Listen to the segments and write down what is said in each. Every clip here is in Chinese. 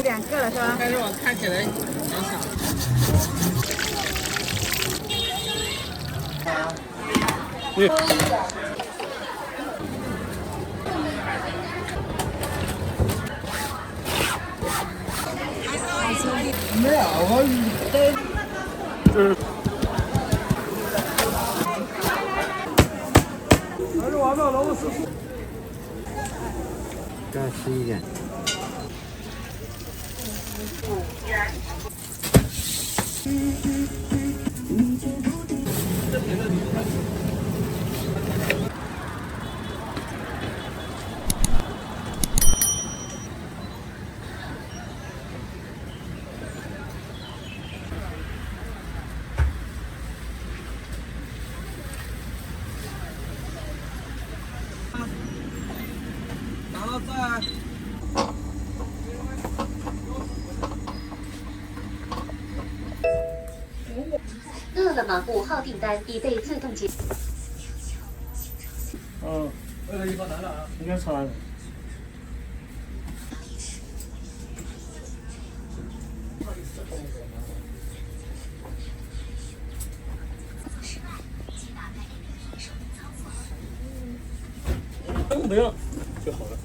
2个了是吧？但是我看起来很少。没有，我再吃一点。拿到这。饿了么5号订单已被自动结。那个一包拿了啊，应该吃完了。没了就好了。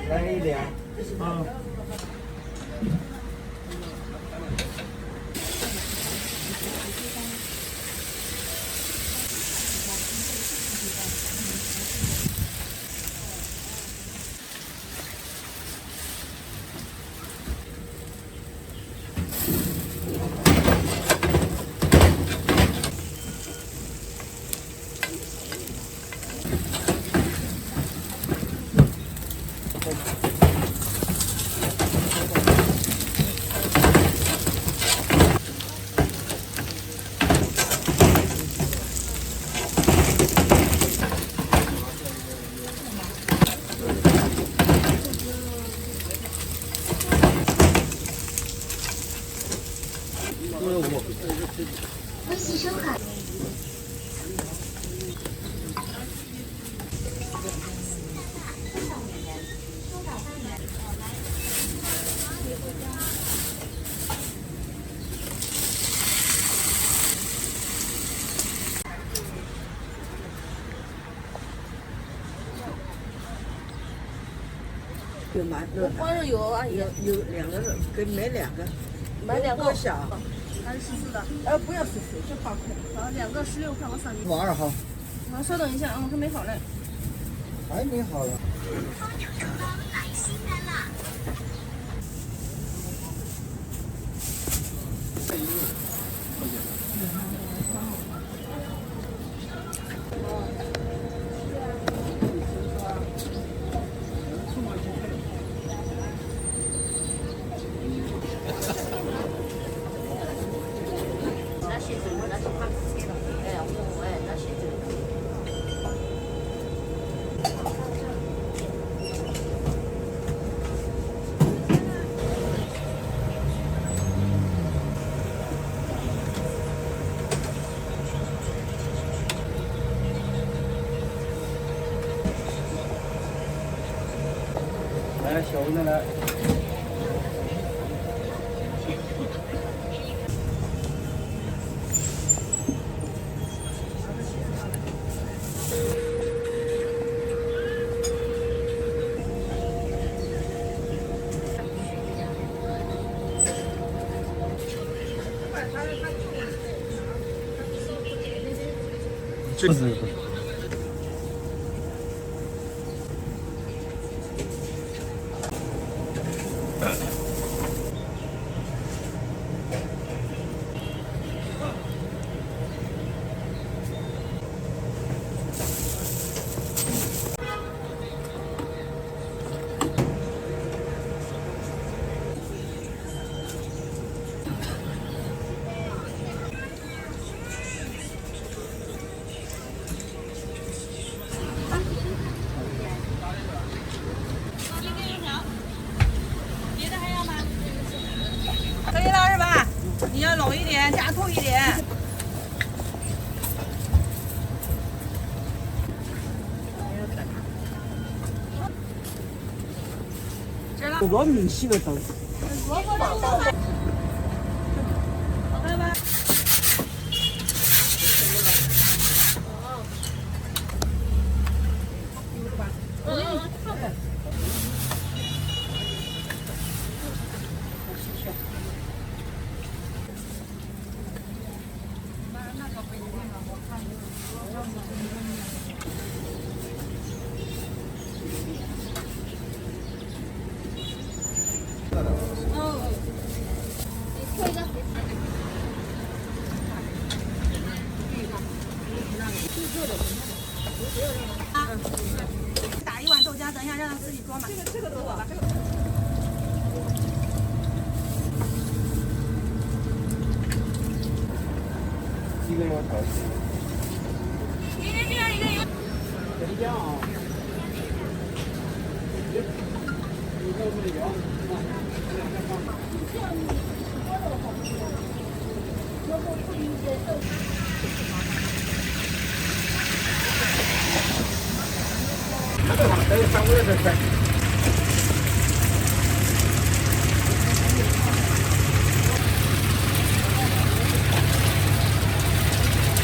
来一点。啊。微信收款。有买光肉有啊，有2个肉，给买2个，买2个小，还是14的？不要14，就8块。好，2个16块，我扫你。2号。好，稍等一下啊，我还没好嘞。还没好呀。来，小的来。这是。你要浓一点，加透一点。糯米洗的头。打一碗豆浆，等一下让他自己装吧。这个给我吧。一个要调。一人这样一个一个。等一下啊。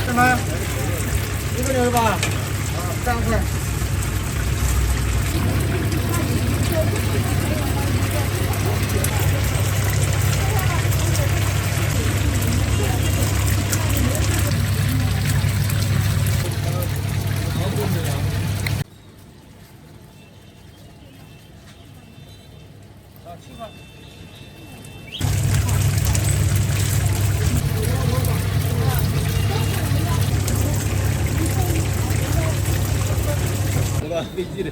什么？1个牛肉吧，3块。飞机的。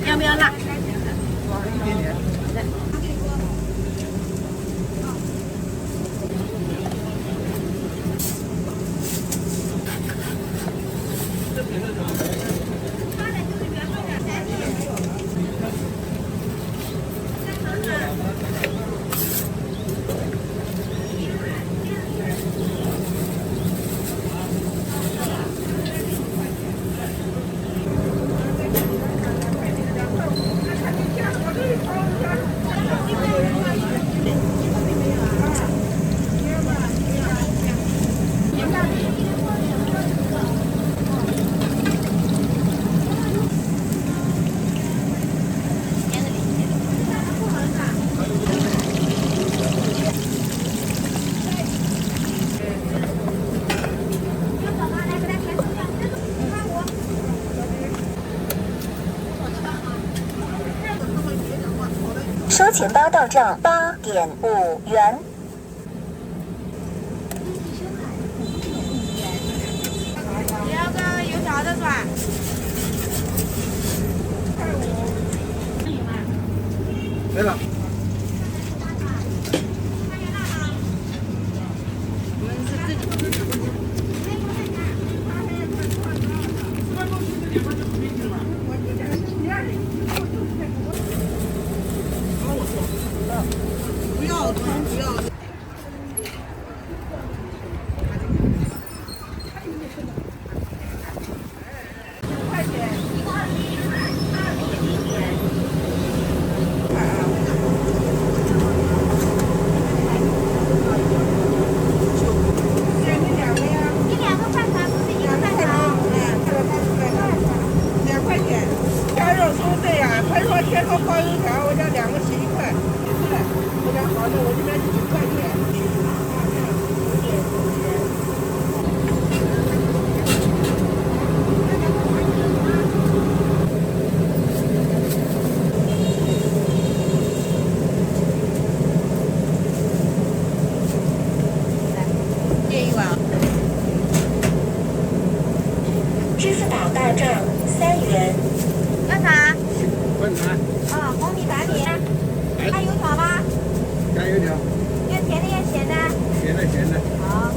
要不要辣？一点点。收钱包到账8.5元。你要个油条的是吧？没了。不要汤，不要。支付宝到账3元。要啥？饭团，啊，红米打米。还油条吗？加油条，要甜的要咸的？咸的咸的。好。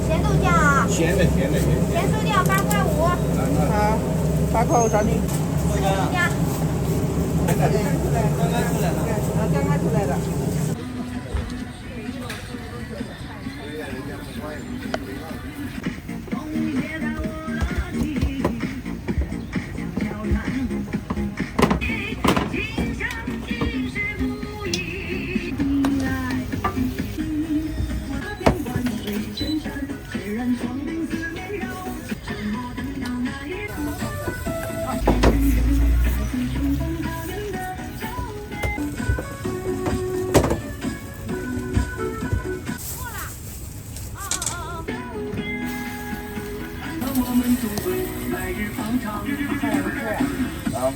咸豆浆啊？咸的咸的咸的。咸豆浆8块5。好，8块5找你。豆浆。刚刚出来了。刚刚出来的。好。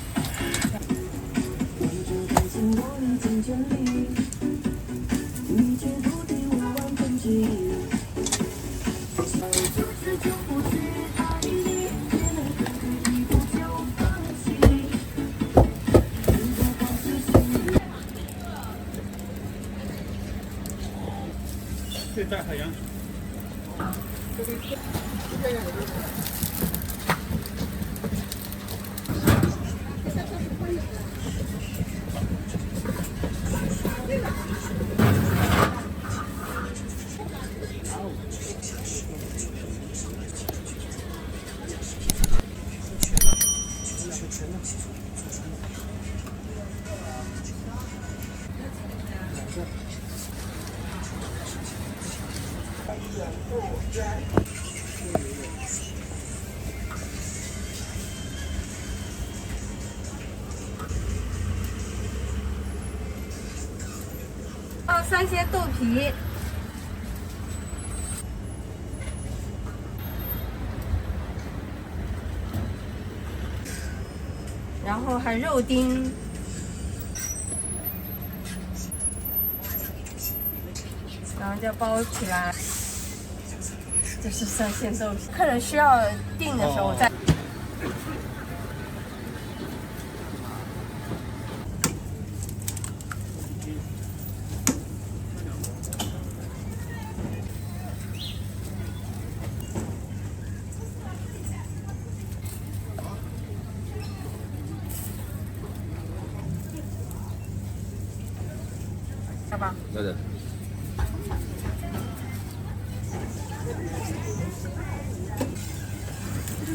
对，大海洋。放3鲜豆皮。然后还肉丁。然后就包起来，这是3鲜豆皮。客人需要订的时候再。要吧？对的。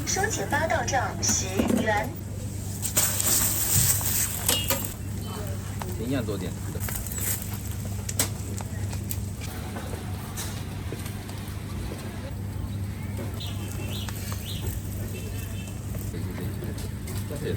收钱包到账10元。营养多点。对。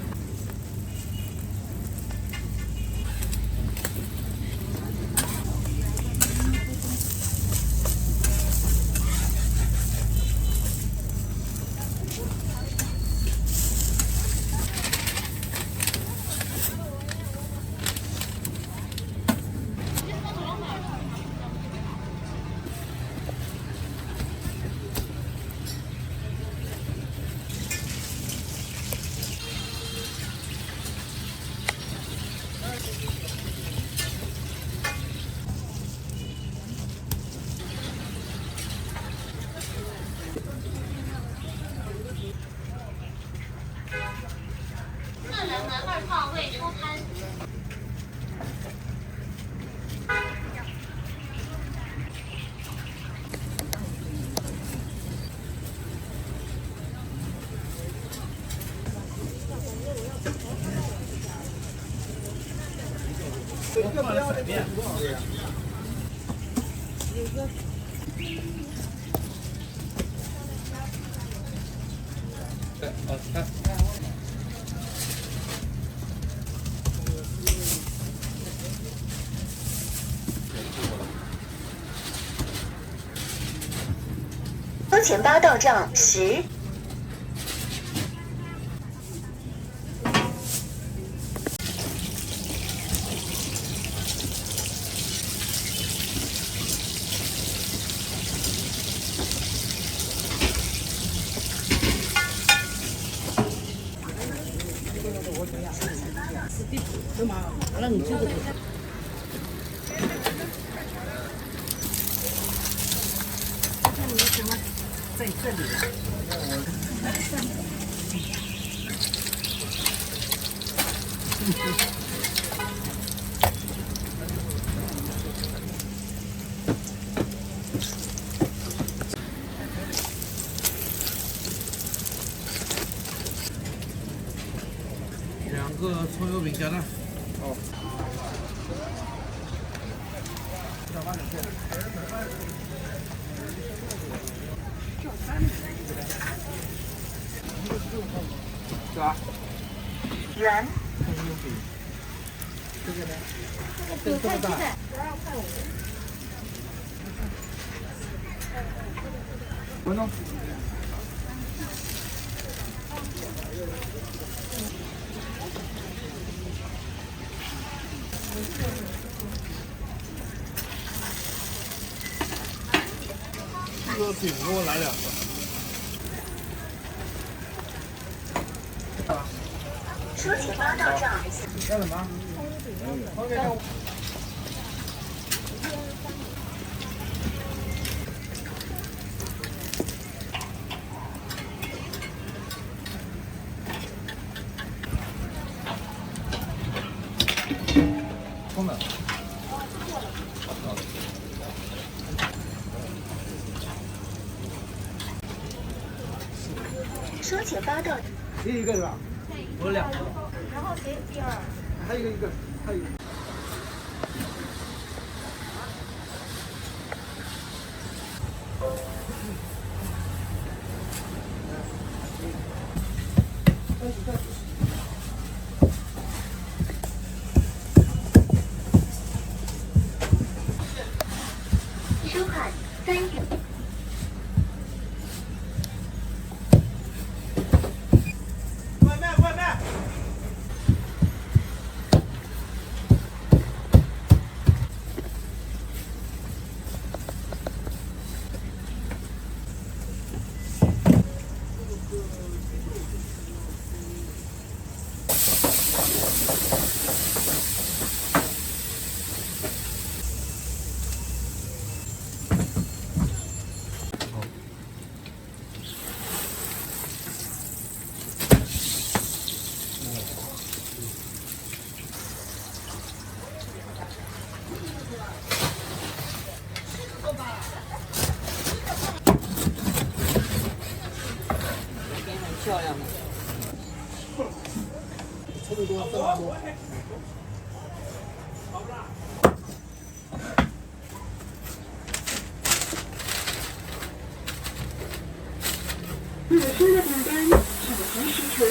个不要的。收钱包到账10。那你这个。在这里了。2个葱油饼加蛋。哦。是吧？元。这个呢？这个这么大。5分钟。这个饼给我来2个。收钱包到账。要什么？空的。收钱包到。你1个是吧？我2个。然后谁第2？还有一个，还有一个。收款3元。外卖。漂亮的。这么多，这么多。你收的订单请及时处理。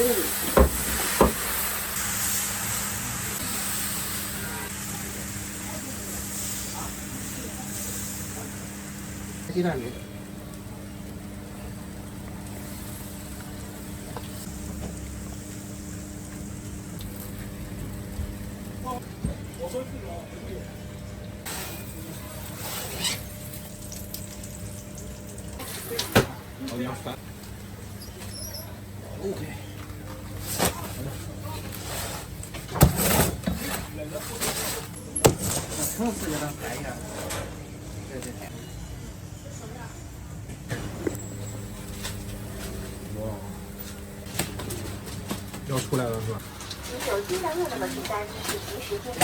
鸡蛋饼。OK。车子给它排一下。对。哇，要出来了是吧？您手机上用的订单是即时接单。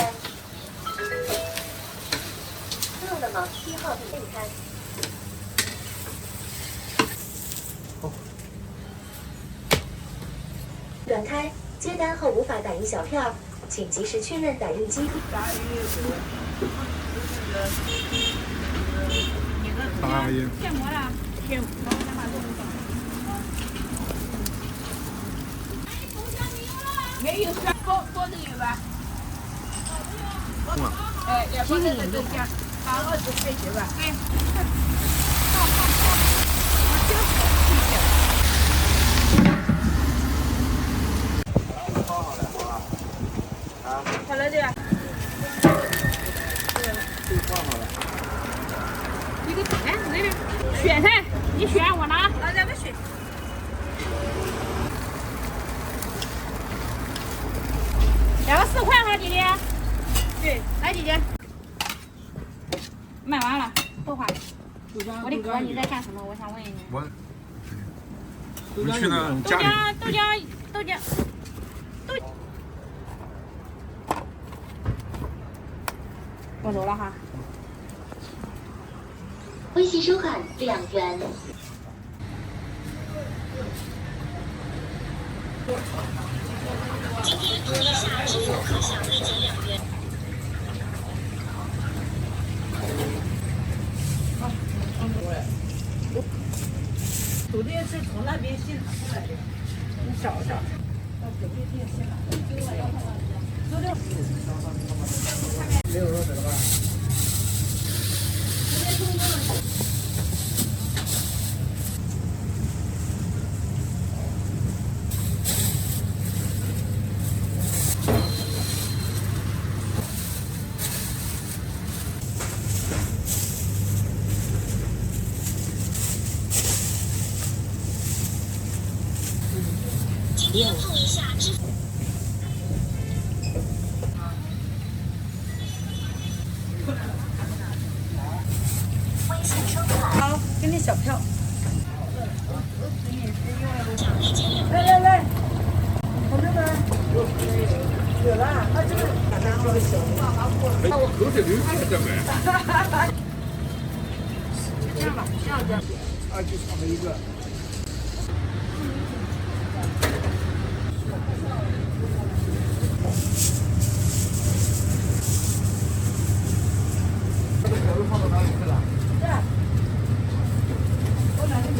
用的吗？1号订餐。短开，接单后无法打印小票，请及时确认载运机。大爷，贴膜了，贴膜。没有酸，多这个吧。哎，要放在这下，把20块钱吧。对。好了的呀。你给哎，那边选噻，你选我拿，大家都选。2个4块哈，姐姐。对，来姐姐。卖完了，都花。我的哥，你在干什么？我想问一下。我去呢，豆浆。我走了哈。微信收款2元。今天注意一下，支付可享立减2元。酒店是从那边现场出来的，你找找。到酒店店现场。没有热水了吧？今天注意一下支付。微信收款。好，给你小票。奖励减2元。来，同志们，有了啊，这个。哎，我口水流下来再买。这样吧，这样。啊，就差了一个。这个小肉放到哪里去了？我拿这个。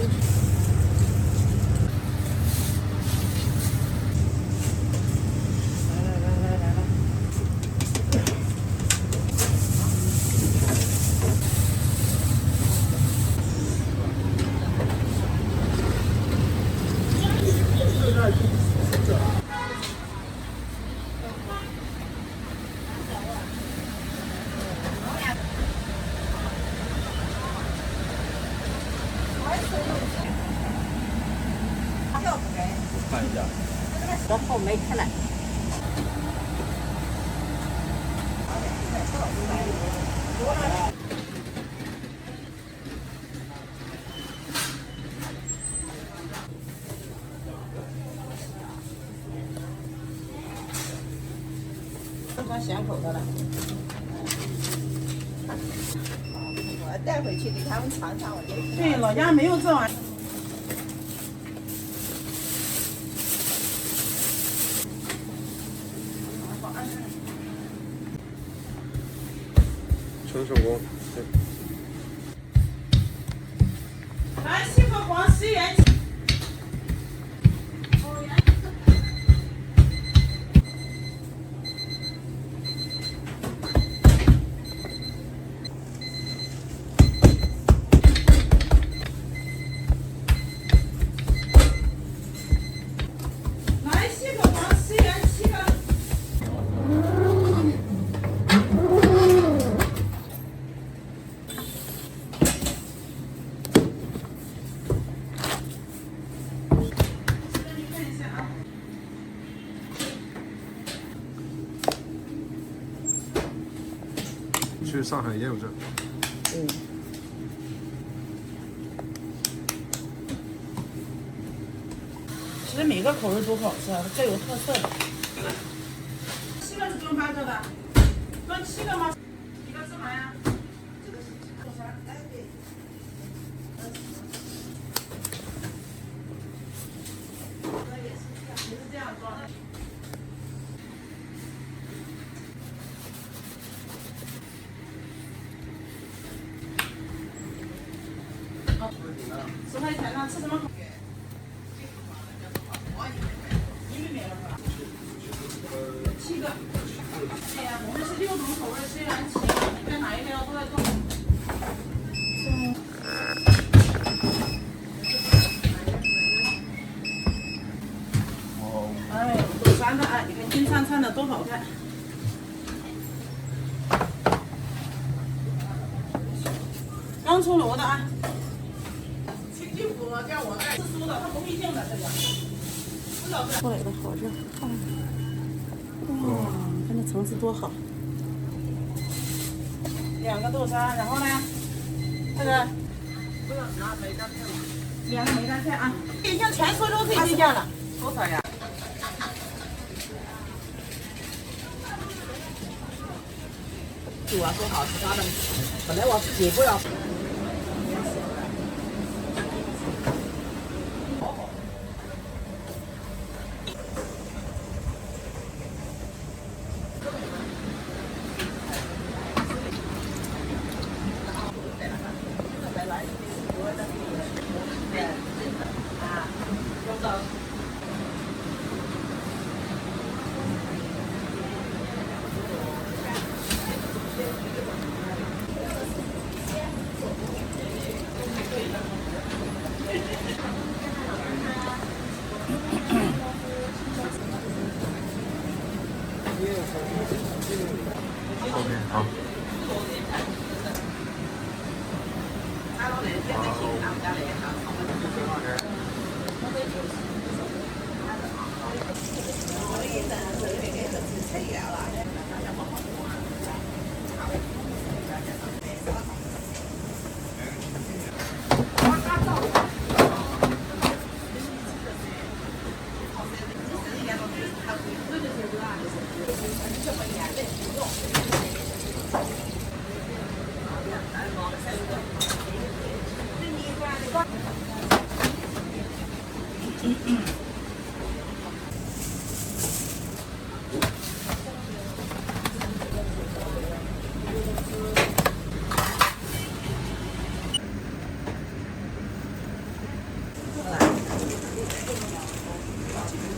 来。看一下。这号没开来。都装咸口的了，我带回去给他们尝尝，我觉得。对，老家没有这玩意。纯手工。来，7个黄10元。来，7个黄10元7个。去上海也有这。其实每个口味都好吃，各有特色的。 7个是中发做的，装7个吗？一个芝麻呀。这个是多少？哎对。也是这样装的。10块钱呢，吃什么？7个。对呀，我们是6种口味，虽然齐，里面哪一个都在动。哎，都3的啊，你看金灿灿的多好看。刚出炉的啊。清净府叫我带是酥的，它不必净的这个。出来的好热，看。哇，看这层次多好。2个豆沙，然后呢，这个2个梅干菜啊，已经全苏州最低价了，多少呀？煮啊，做好吃他的。本来我也不要。好。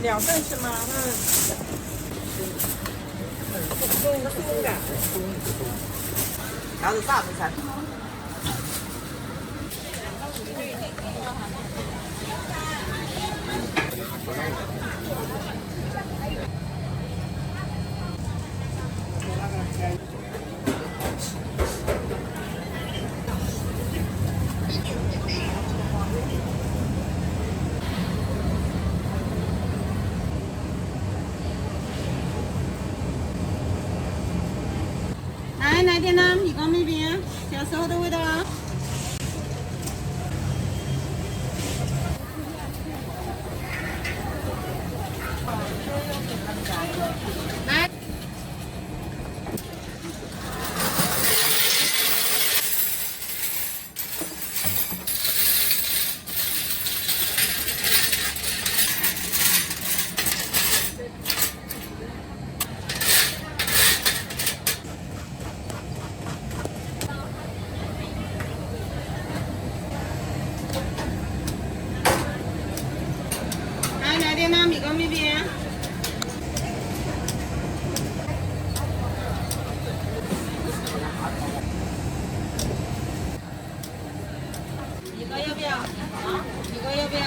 2份是吗？松感。然后是大份菜。来点呢，米缸那边，小时候的味道啊。来。来点呢，米缸那边。米缸要不要？啊，米缸要不要？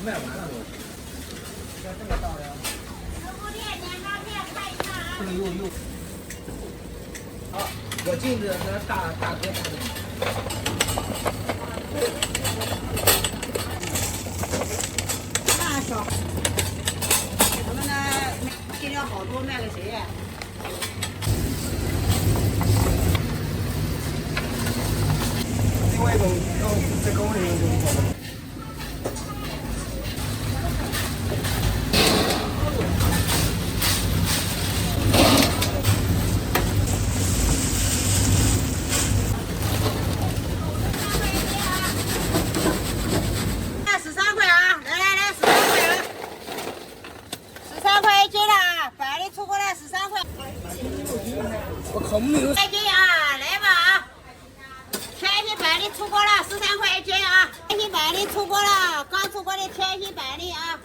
卖完了都。我进的那大哥他的。那小，我们呢尽量好多卖给谁呀？另外一种在高温里面就是好的。13块啊！来，13块啊！13块一斤了啊！百里出过来13块。我烤木有。一斤啊，来吧啊！天心百里出锅了，13块一斤啊！天心百里出锅了，刚出锅的天心百里啊！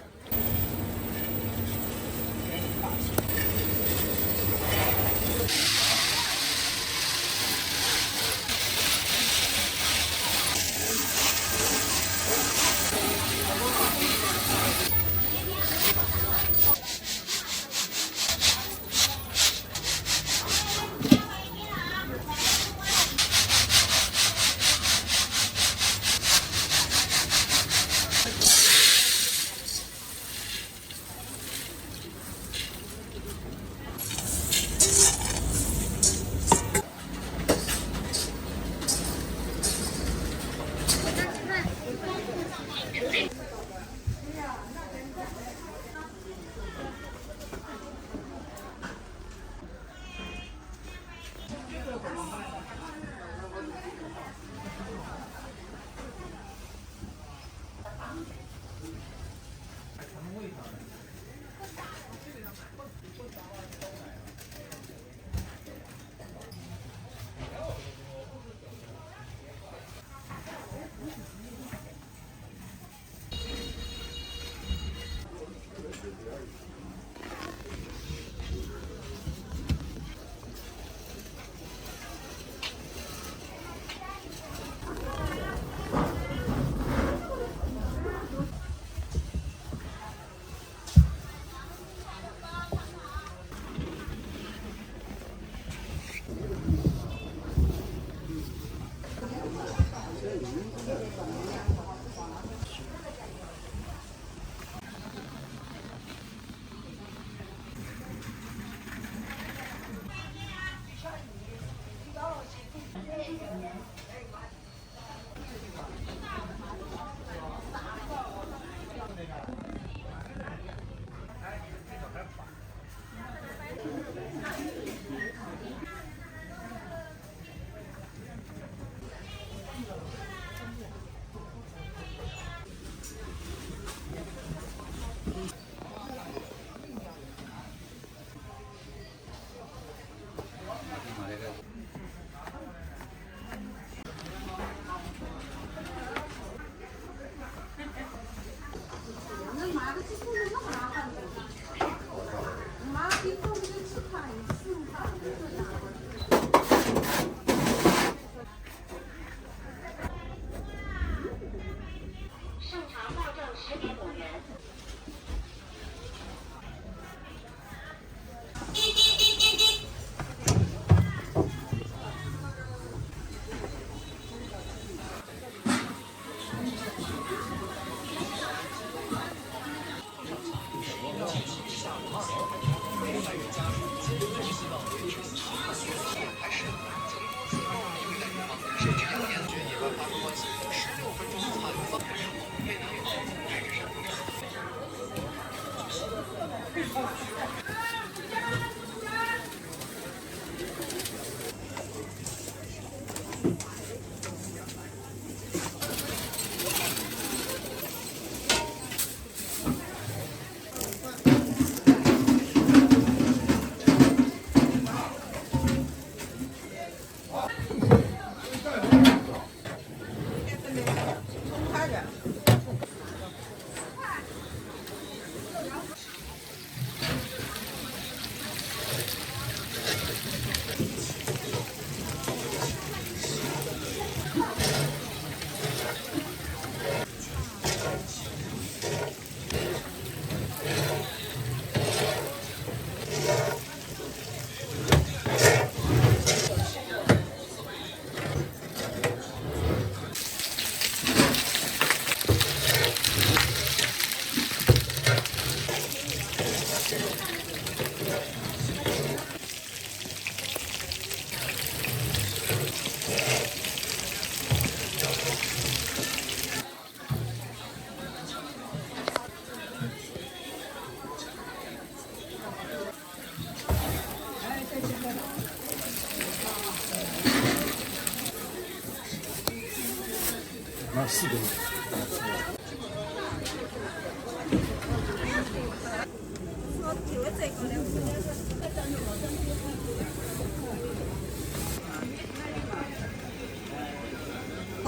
上4根。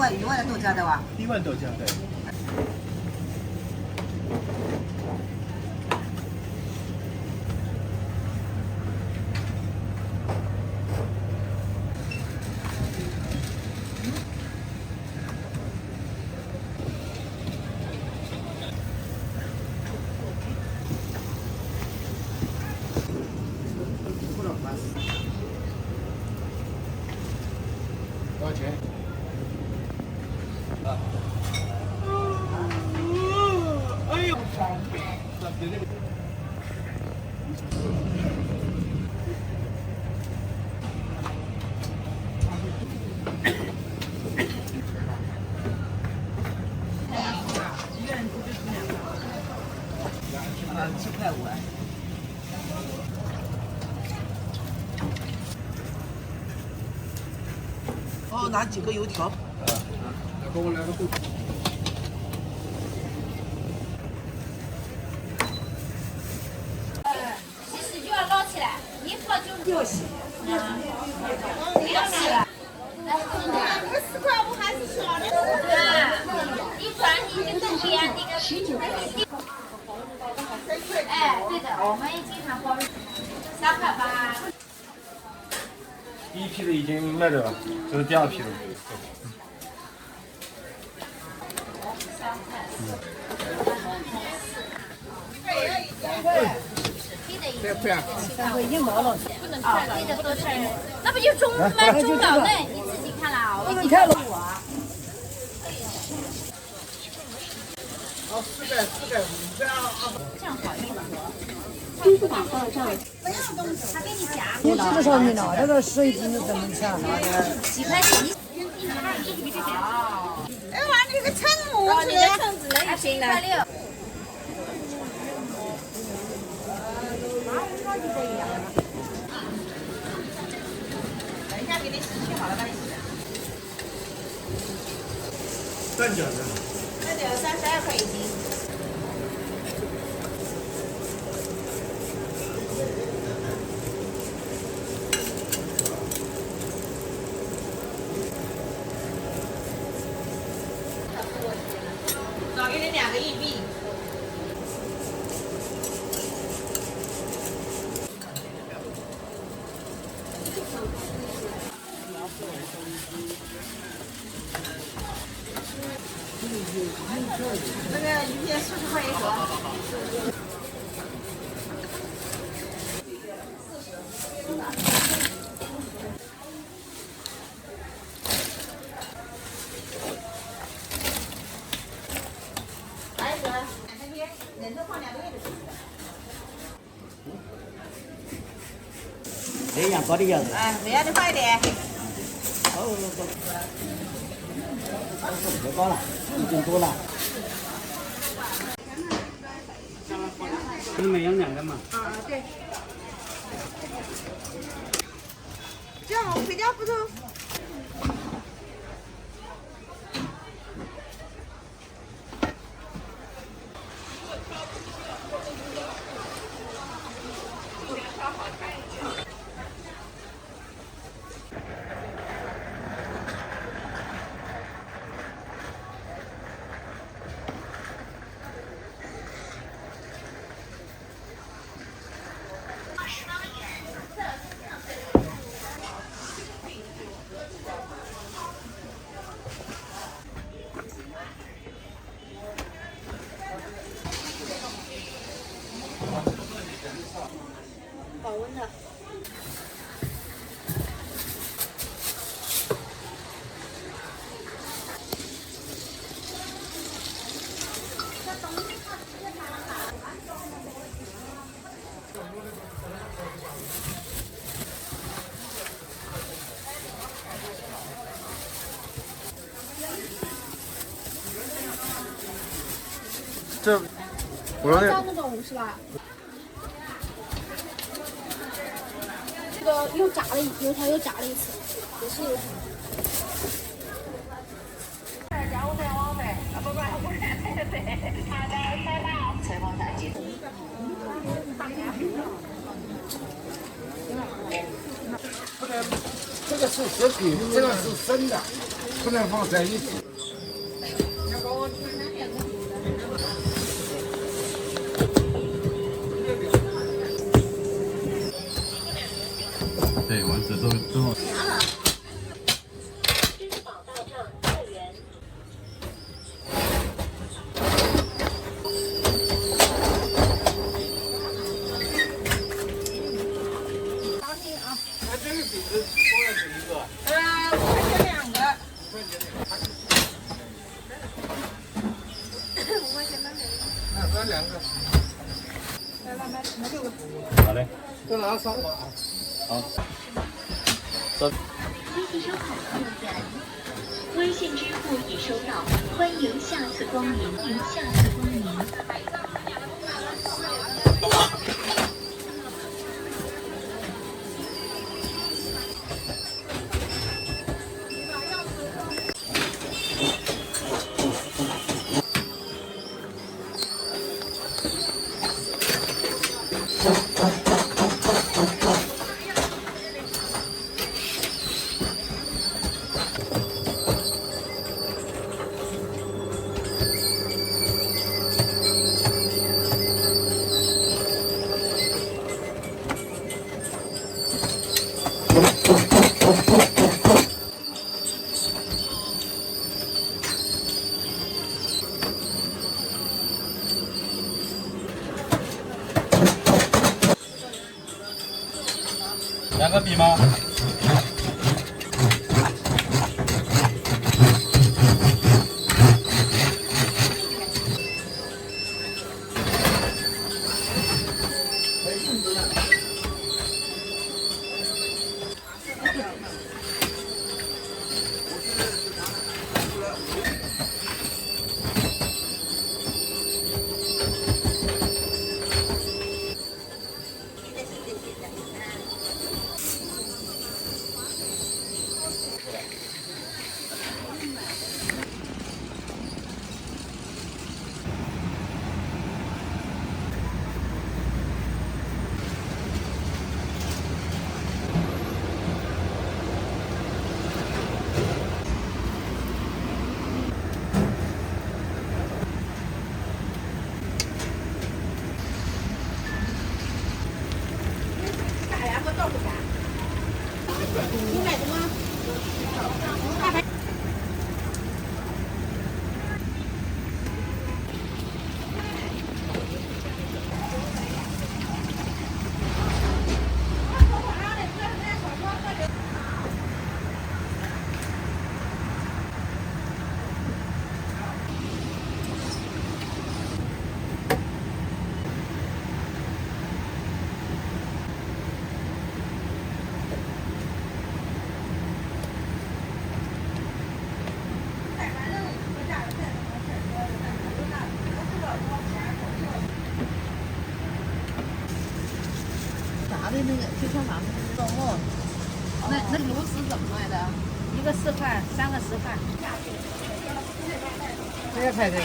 1万的豆浆对吧1万豆浆对。多少钱？哎呦！7.5块。哦，拿几个油条？给我来个豆。洗洗就要捞起来，一泡就要洗。要洗了。来，这个4块5还是小的。你转你跟东边那个19块。哎，对的，我们经常包3块8。第一批的已经卖掉了，这是第2批的。1毛了。不能太了，这个多菜，那不就中吗？中老嫩，你自己看了啊，我你看了。这样好一点。支付宝到账。他给你夹。你吃的上面了，这个水晶的怎么抢？几块钱？哎，玩这个蛏子，你的蛏子能1块6。等一下给你洗去好了，帮你洗。蛋饺呢？那得32块1斤。少给你2个硬币。那个鱼片40块1盒。来一盒，那边冷的放2个月的。这样高的样子。哎，这样的快一点。别高了，已经多了。你们养2个嘛？啊，对。这样回家不都？保温的。这，我让那种是吧？这个又炸了油条，又炸了一次，也是油条。夹我再往。是食品，这个是生的，不能放在一起。对，丸子都。好嘞，再拿3碗。好。谢谢收看客人，微信支付已收到，欢迎下次光临，欢迎下次光临。2个笔吗？炸的那个就像咱们肉末，那螺丝怎么卖的？1个4块，3个10块。这个才对。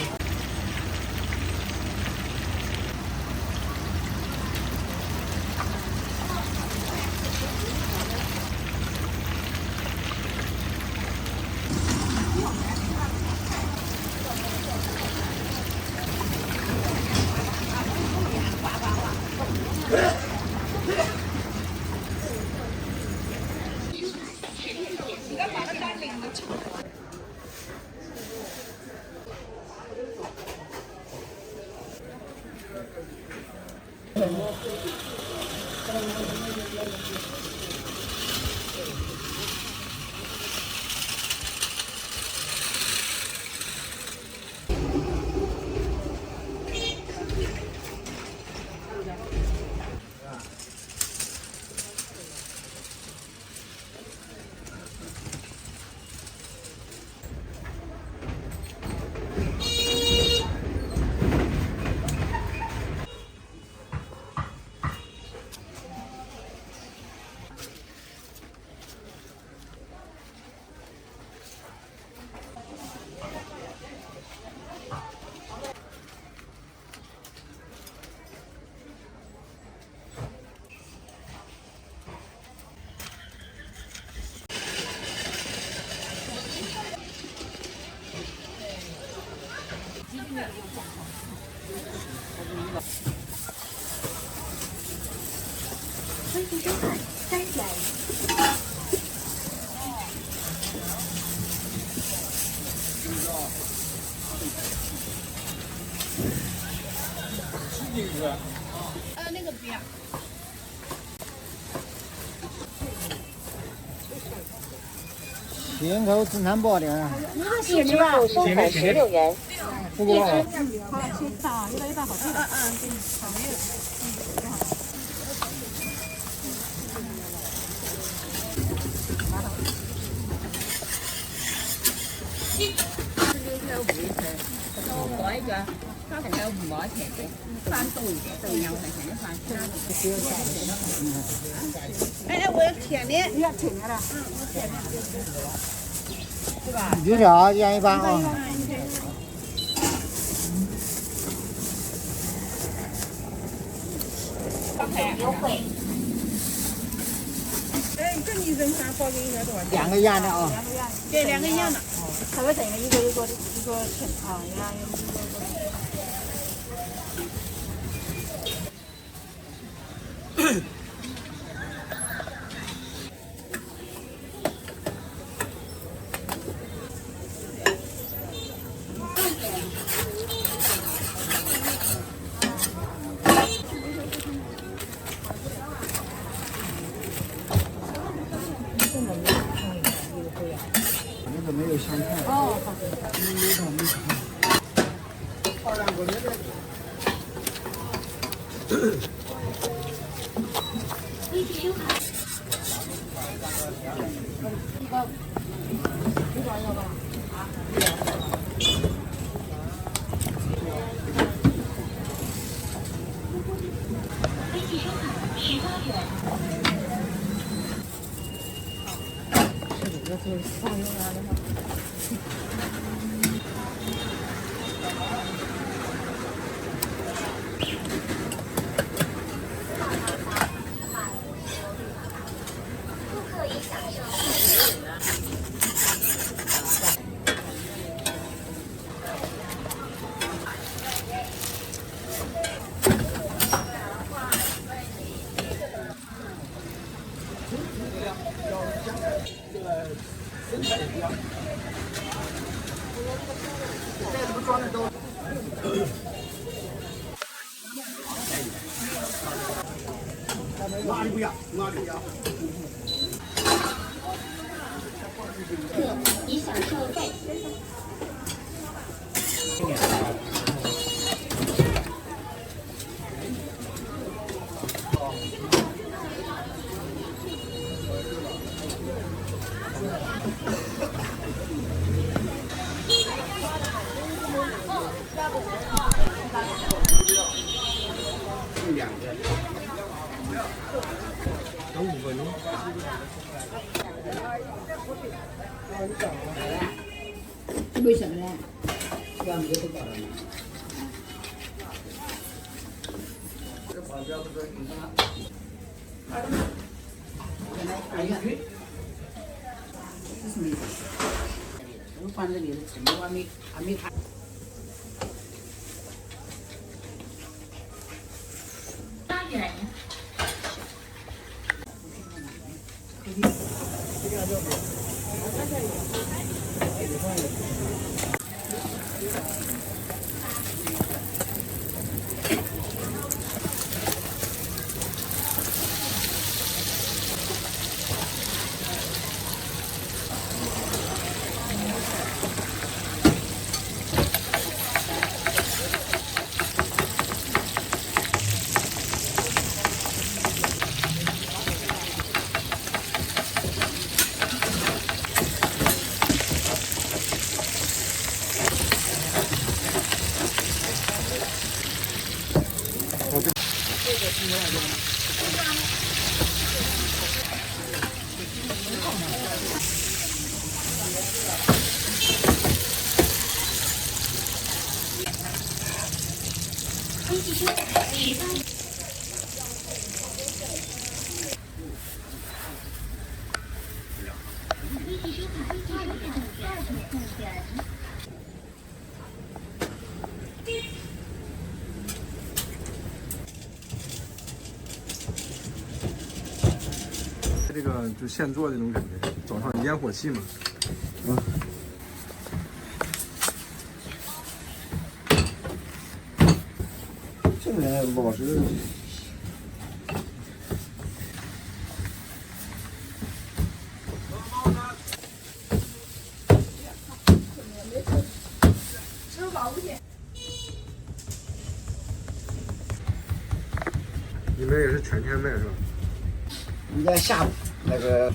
微信收看3点。那个不要。咸口正餐包的。一支付收款16元。不过啊，哎，我要甜的。鱼条一人一半啊。优惠。哎，这你扔啥包给应该多少钱？2个一样的啊。对，2个一样的。他们整个一个称啊，一个。那个没有香菜。哦，微信收款。微信收款18元。顾客已享受。哪里不要？哪里不要？已享受在。等5分钟。为什么呢？我放这里的程度还没看。8元。微信收款18元。微信收款22元。这个就现做这种感觉，找上烟火气嘛。这个老是。你们也是全天卖是吧？人家下午那个，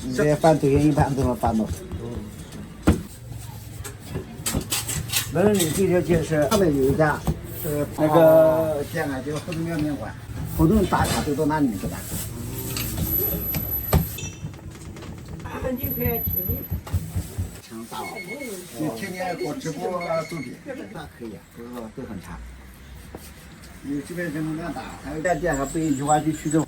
你这翻抖音一般都能翻到。门里这条街是上面有一家，那个店啊叫胡同面面馆，胡同打卡都到那里面去打。挺大网，你天天给我直播都比，那可以，不是说都很差。你这边人能量大，还有在店上不一句话去取证。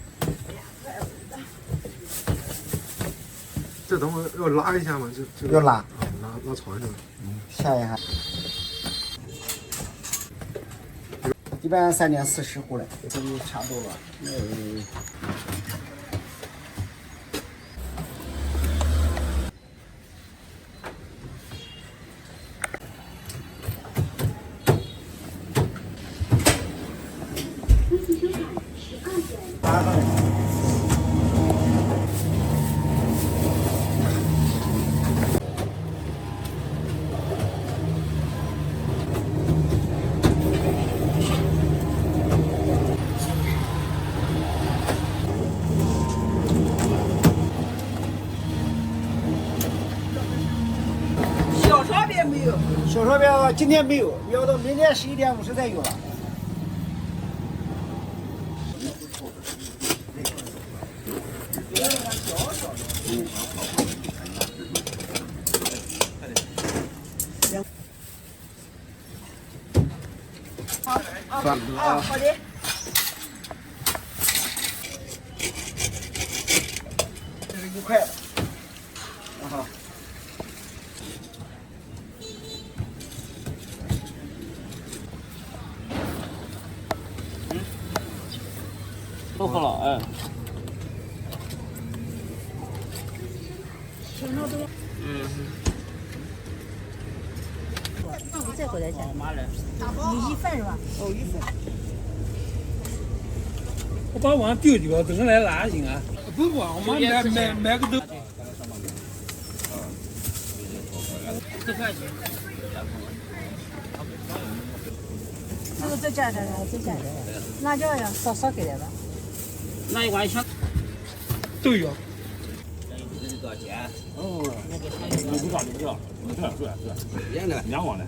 这等会儿要拉一下吗？这要拉啊，拉床上。下一下。一般3点40回来，这就差不多了。小烧饼没有，小烧饼今天没有，要到明天11点50才有了。好的。这是1块的，好。都好了，哎。再回来讲。你一份是吧？哦，一份。我把网丢丢，等人来拿行啊？不管，我们买个都。4块钱。这个再加点，再加点。辣椒呀，少给点吧。那一碗香都有。多少钱？哦，那个不叫，2碗的。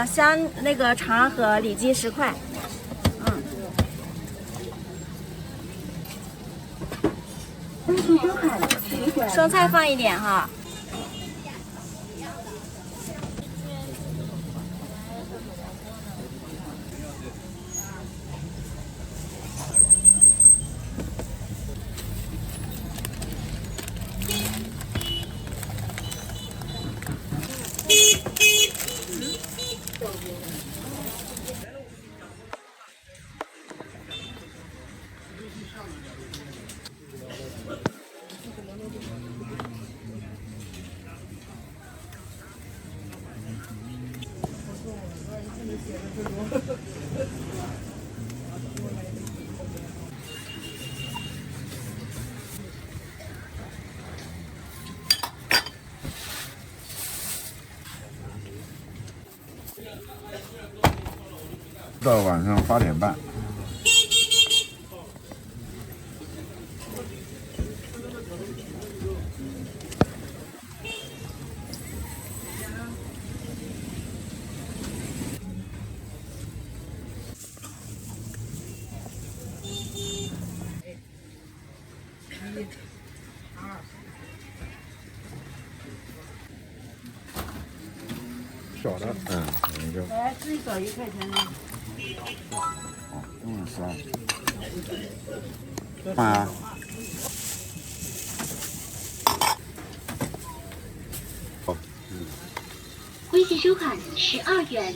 香那个肠和里脊10块，生菜放一点哈。到晚上8点半。小的，一个。来，自己找1块钱的。12。妈。微信收款12元。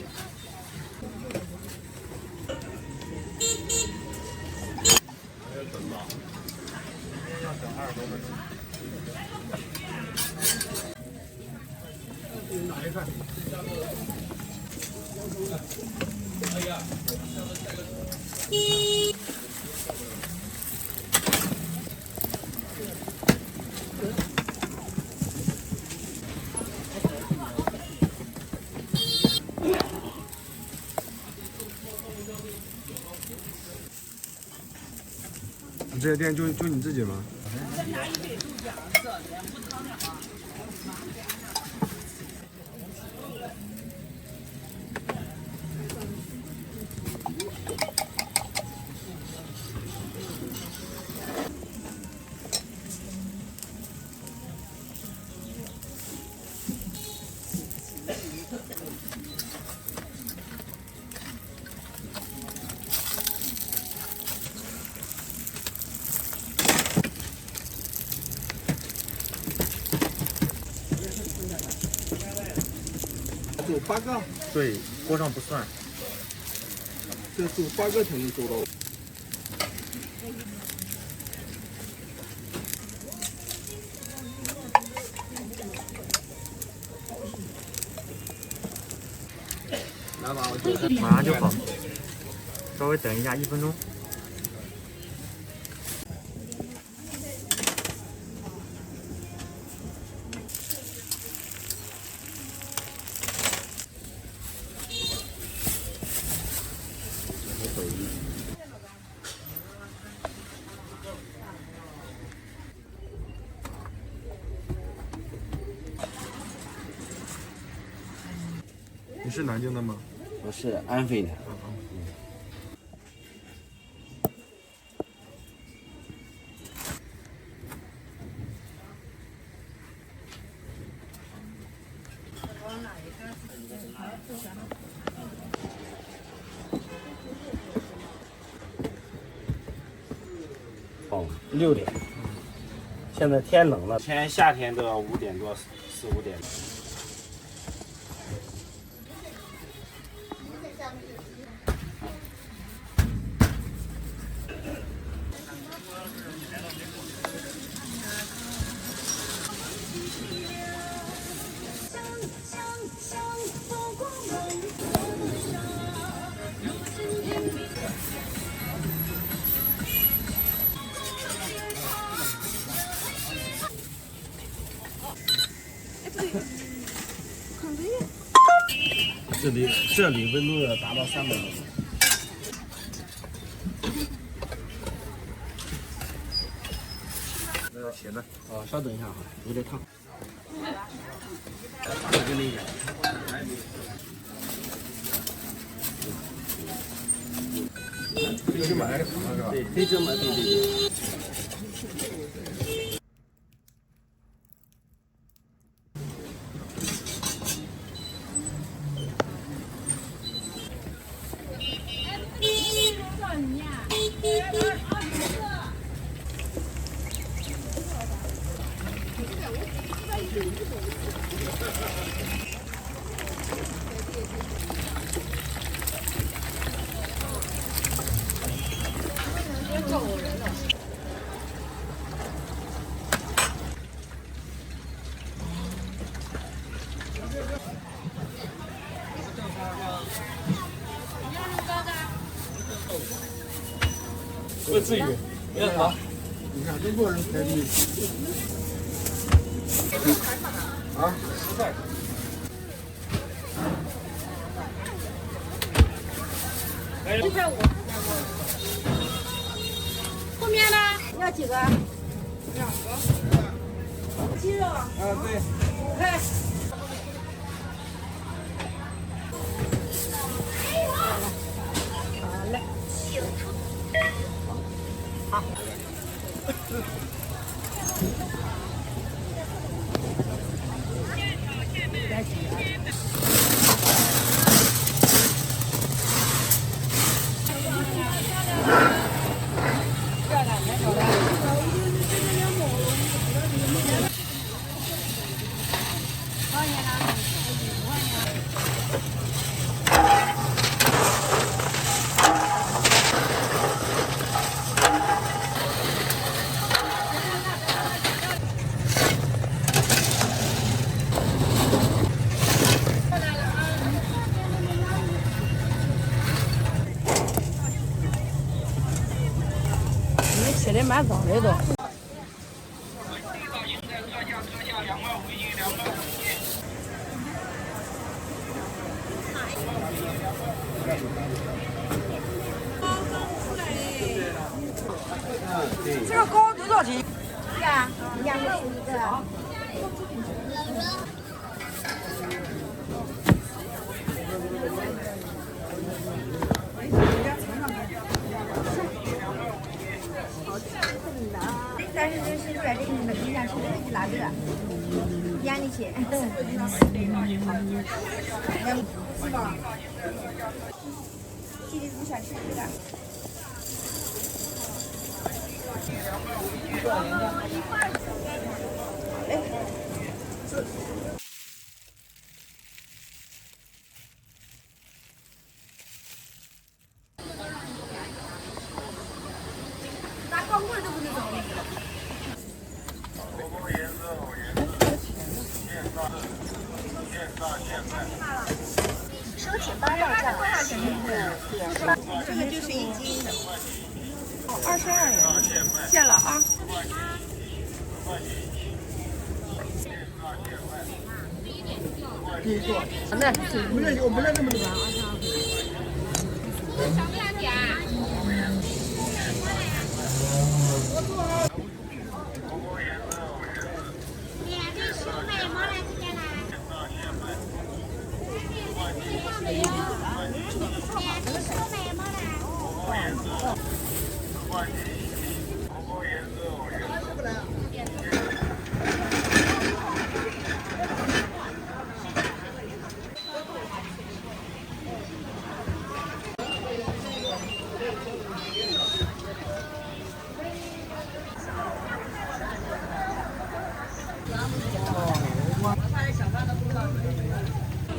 哪一块？你这些店就你自己吗？走8个，对，锅上不算。这走8个才能走到。马上就好，稍微等一下1分钟。你是南京的吗？我是安徽的。6点，现在天冷了，夏天都要5点多，4、5点。这里温度要达到300度。那要咸的。稍等一下哈，有点烫。再给你一点。黑芝麻的是吧？对，黑芝麻，对。不至于，没有啥。你看中国人才比啊，实在。1.5。后面呢？要几个？2个。鸡肉。啊，对。5块。好嘞。好。切的蛮早的都。这个糕多少钱？这个250一个。但是就是在这个你们平常吃的就拿这个，眼里去。是吧？弟弟不想吃这个。哎，拿光棍都不是走路。收钱包到账这个就是1斤的。哦，22元，谢了啊。那我们那么多。少不了点儿。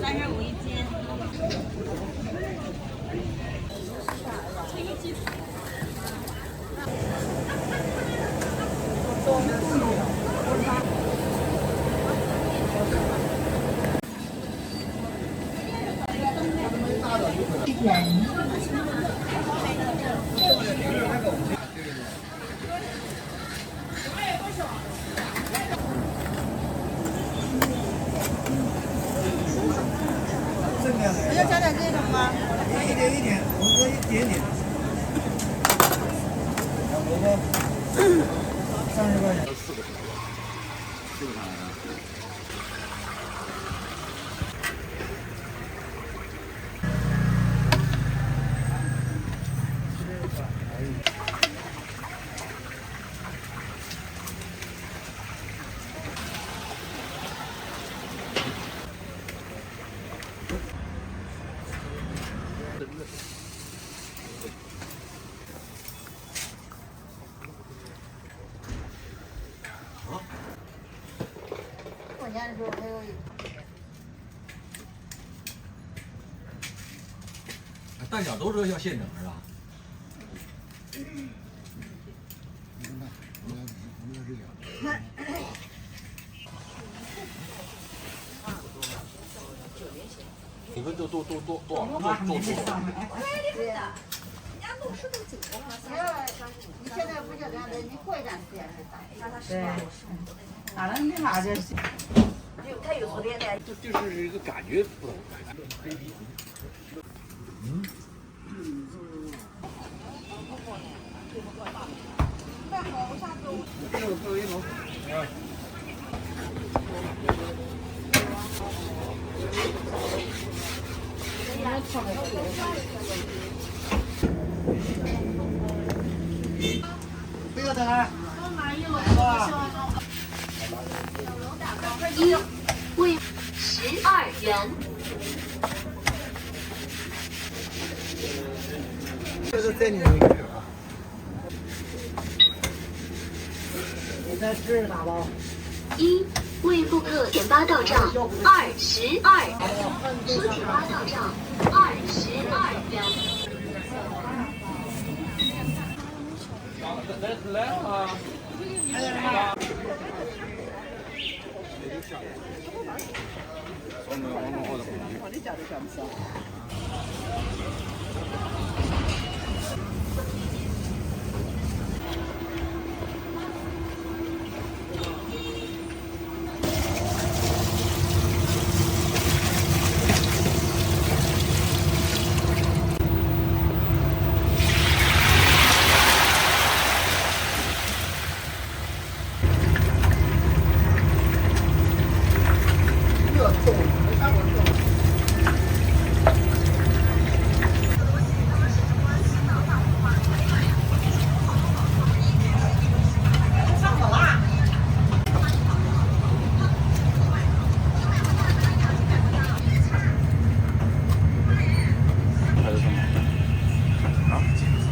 35一斤。要加点这种吗？一点，我一点点。萝卜30块钱。4个盘啊。过年的时候还有。蛋饺都是要现整是吧？分多少？你现在不叫这样的，你过一段时间对，打了那啥就行。他有昨天的。这就是一个感觉，不懂。不要的。为12元。这个再牛一点啊！你再试试打包。1. 为顾客点8到账，2 12，收取8到账22元。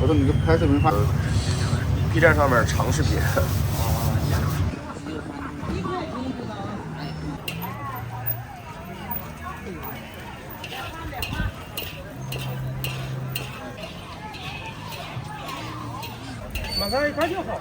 我说你这拍视频发，B 站上面长视频。马上一块就好。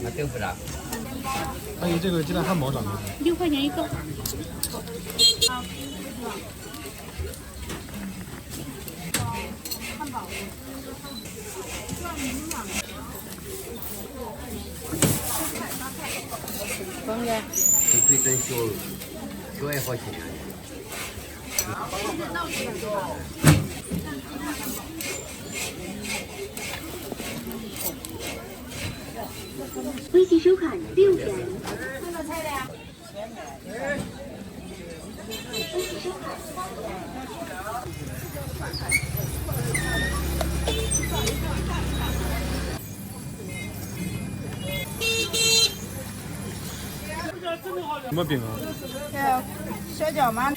那更复杂。阿姨，这个鸡蛋汉堡涨多少？6块钱一个。汉堡。方便。你可以等小爱好些。微信收款6元。什么饼啊？小脚馒。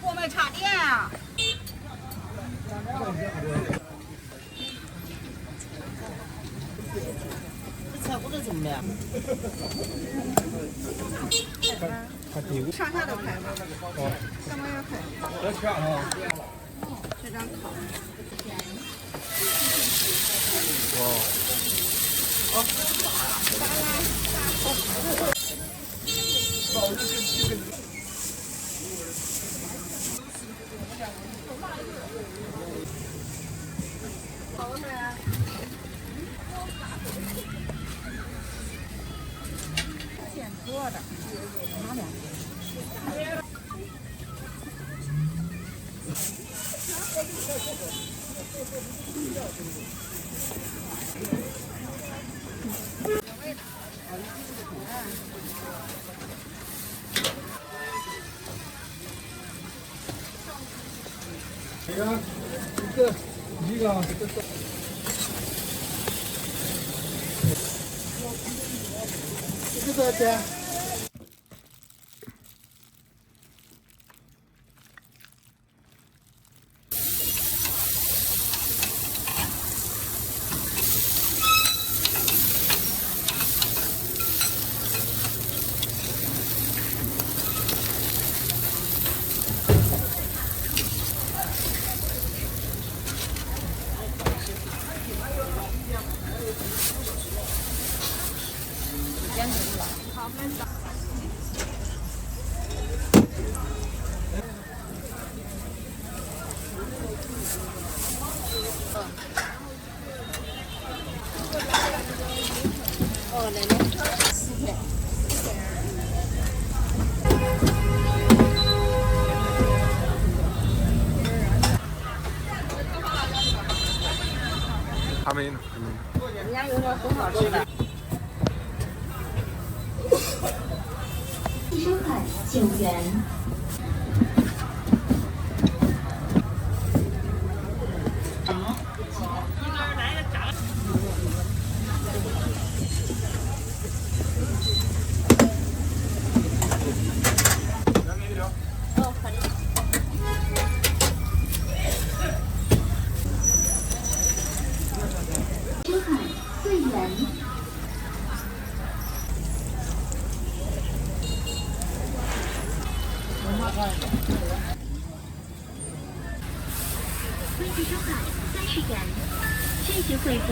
我们插电啊！这菜不知怎么样？上下都开吧。上面要开。要吃啊！这张烤。现做的，拿两个。有味道。这个多少钱？还没呢。人家有点很好吃的。收款9元。收款4元。微信收款30元，谢谢惠顾。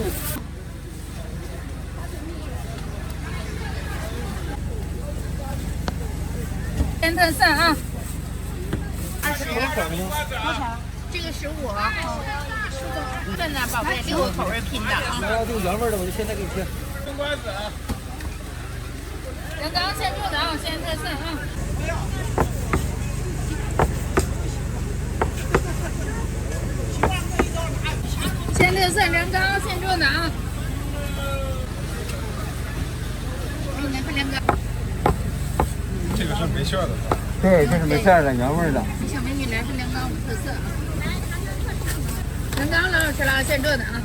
先特色啊，25。这个15。笨呐，宝贝，跟我口味拼的啊。我要这个原味的，我就现在给你贴。人刚现做的啊，先特色啊。先特色人刚现做的啊。这个是没馅的。对，这是没馅的，原味的。小美女来份凉糕特色。凉糕老好吃了，现做的啊。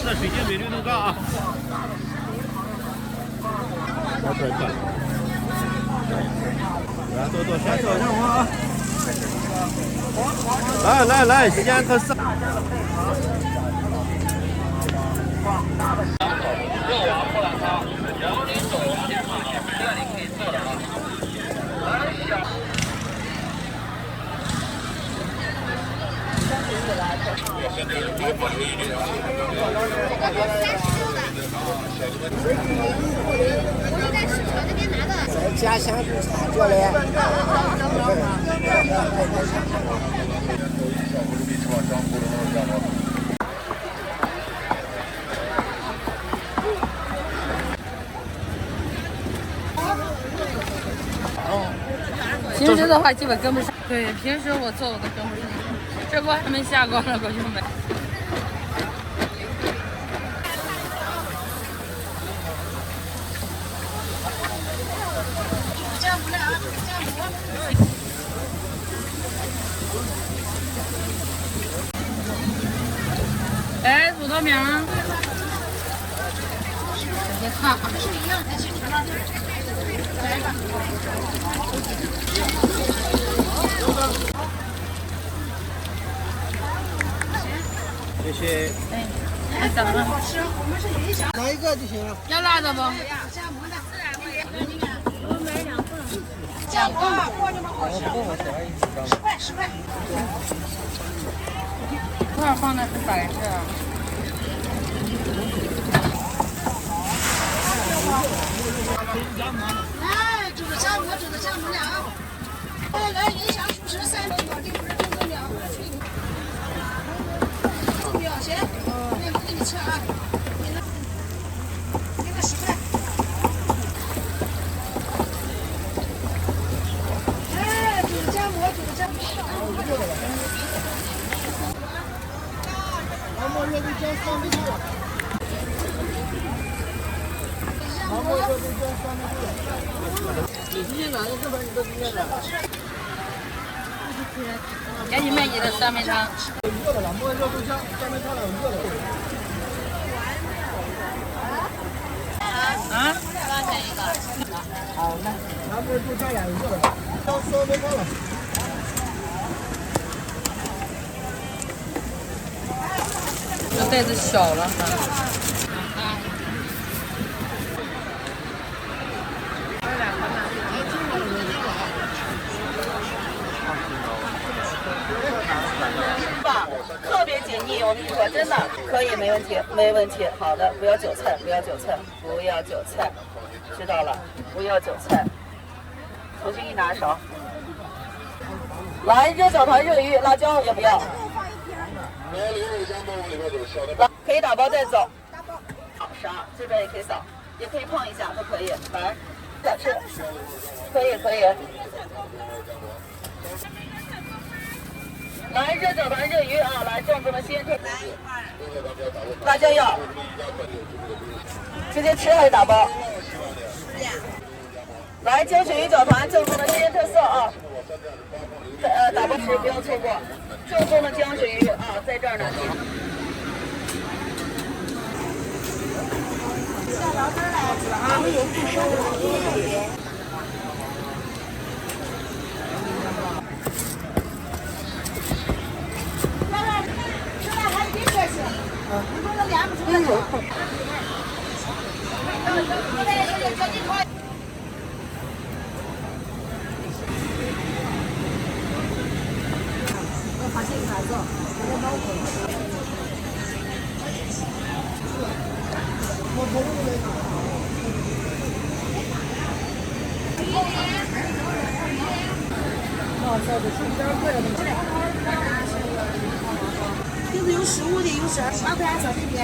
这水晶美绿豆糕啊！来这看，来多多先坐一下我啊！来，西安特色。家乡产这嘞。平时的话基本跟不上，对，平时我做我都跟不上，这锅还没下锅呢，狗兄们。哎，土豆饼，别看，是一样的，来吧。谢谢。哎，怎么了？哪一个就行了。要辣的不？酱锅锅你们好吃，10块。多少放的是100是？来，煮的姜母了啊！来，联想熟食3种保定不是正宗两个脆的。重要，行，那不给你吃啊，给个10块。哎，煮的姜母，煮的赶紧买你的酸梅汤。啊？多少钱一个？好，那不就加2个了？要酸梅汤了。这袋子小了。特别解腻，我跟你说，真的可以，没问题，没问题。好的，不要韭菜，不要韭菜，不要韭菜，知道了，不要韭菜。重新一拿勺。来，热小团热鱼，辣椒要不要？可以打包带走。好，啥？这边也可以扫，也可以碰一下，都可以。来，想吃，可以可以。来，热小团热鱼啊！来，正宗的鲜特。辣椒要，直接吃还是打包？来，江水鱼饺团，正宗的鲜特色啊！打包吃，不要错过。正宗的江水鱼啊，在这儿呢。下老板来了，我有不收款。就是有15的，有12块钱30片。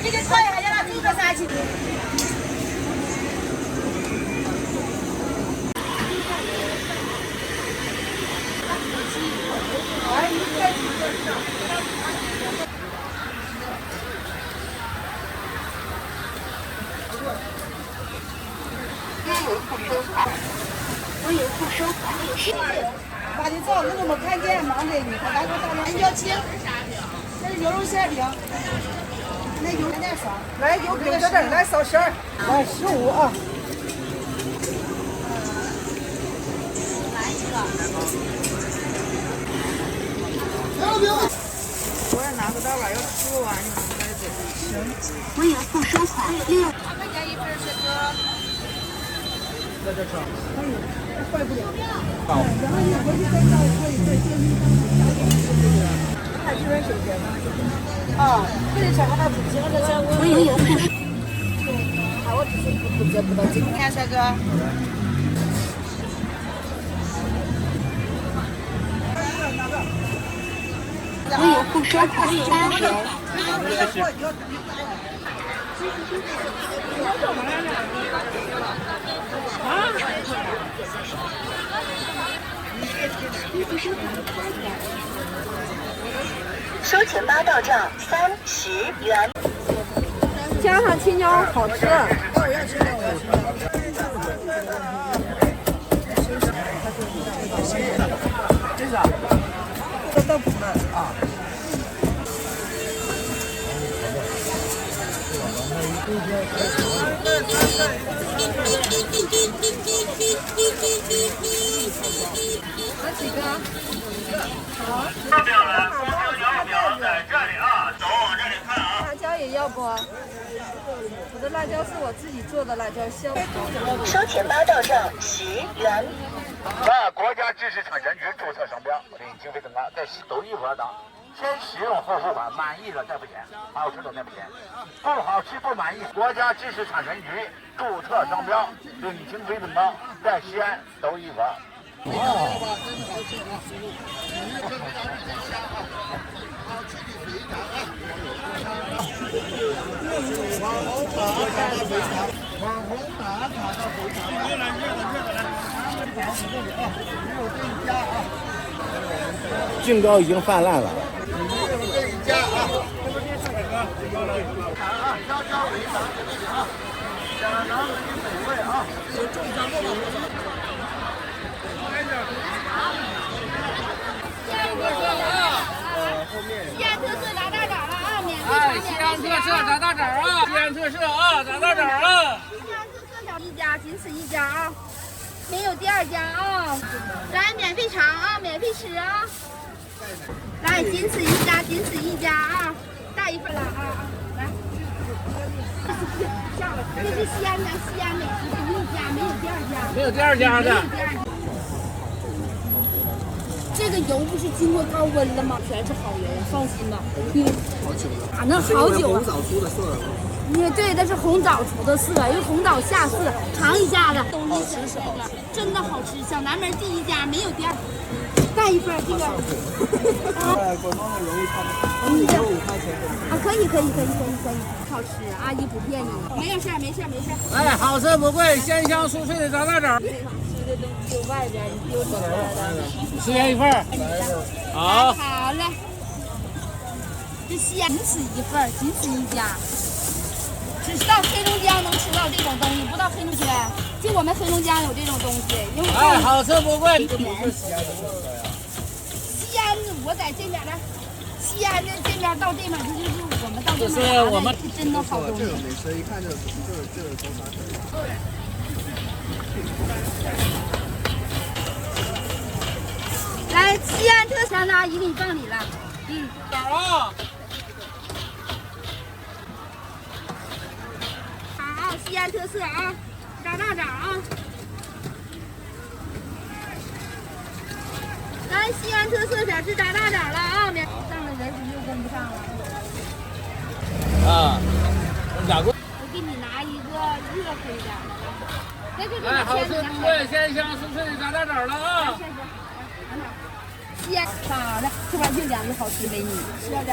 你给炒一下，让他煮个3斤。我有不收款。把你照着都没看见，忙着你，他拿个大面要切，这是牛肉馅饼，那油点少，来油饼这儿，来少12，来15啊。来一个。我也拿个大碗，要吃不完你们再走。行。我有不收款6。2块钱一份这个。在这吃。可以，坏不了。好。然后你回去再照可以对，看这边手边啊，这里炒它不行，这些我也有不收。啊，我只是不接不到今天帅哥。我有不收款30。收钱包到账30元。加上青椒好吃。这是啊，这豆腐呢啊。几个？好。代表呢，光标摇表在这里啊，走往这里看啊。辣椒也要不？我的辣椒是我自己做的辣椒香。收钱包到账10元。国家知识产权局注册商标，领经费增加，在都一窝当。先使用后付款，满意了再付钱，好吃的再付钱。不好吃不满意，国家知识产权局注册商标，领经费增高，在西安都一窝。菌膏已经泛滥了。西安特色炸大掌了啊，免费哎，西安特色炸大掌啊！西安特色啊，炸大掌啊！西安特色小一家，仅此一家啊，没有第二家啊！来，免费尝啊，免费吃啊！来，仅此一家，仅此一家啊！带一份了啊！来，这是西安的西安美食独一家，没有第二家。没有第二家的。这个油不是经过高温了吗？全是好油，放心吧。好久了，反正好久了。红枣出的色。对，那是红枣出的色，因为红枣下色，尝一下子。东西是好吃，真的好吃。小南门第一家，没有第二。带一份这个。广东人容易看不懂。5块钱。啊，可以，好吃，阿姨不骗你。没有事儿，没事儿，没事儿。哎，好吃不贵，鲜香酥脆的炸大掌。吃的东西就外边，你丢出来的。10元一份。好。好嘞。这西安仅此一份，仅此一家。只到黑龙江能吃到这种东西，不到黑龙江，就我们黑龙江有这种东西。因为哎，好吃不贵。西安，我在这边呢。西安的这边到这边，这就是我们到这边是我们是真的好东西。这种美食一看就是中餐。来，西安特产的阿姨给你放里了。枣啊！好，西安特色啊，炸大掌啊！来，西安特色想吃炸大掌了啊！上了人数又跟不上了。啊，哪个？我给你拿一个热黑的，在这边哎，好吃不贵，鲜香酥脆的炸大掌了啊！西安好的，这玩意就凉的好吃，美女。热的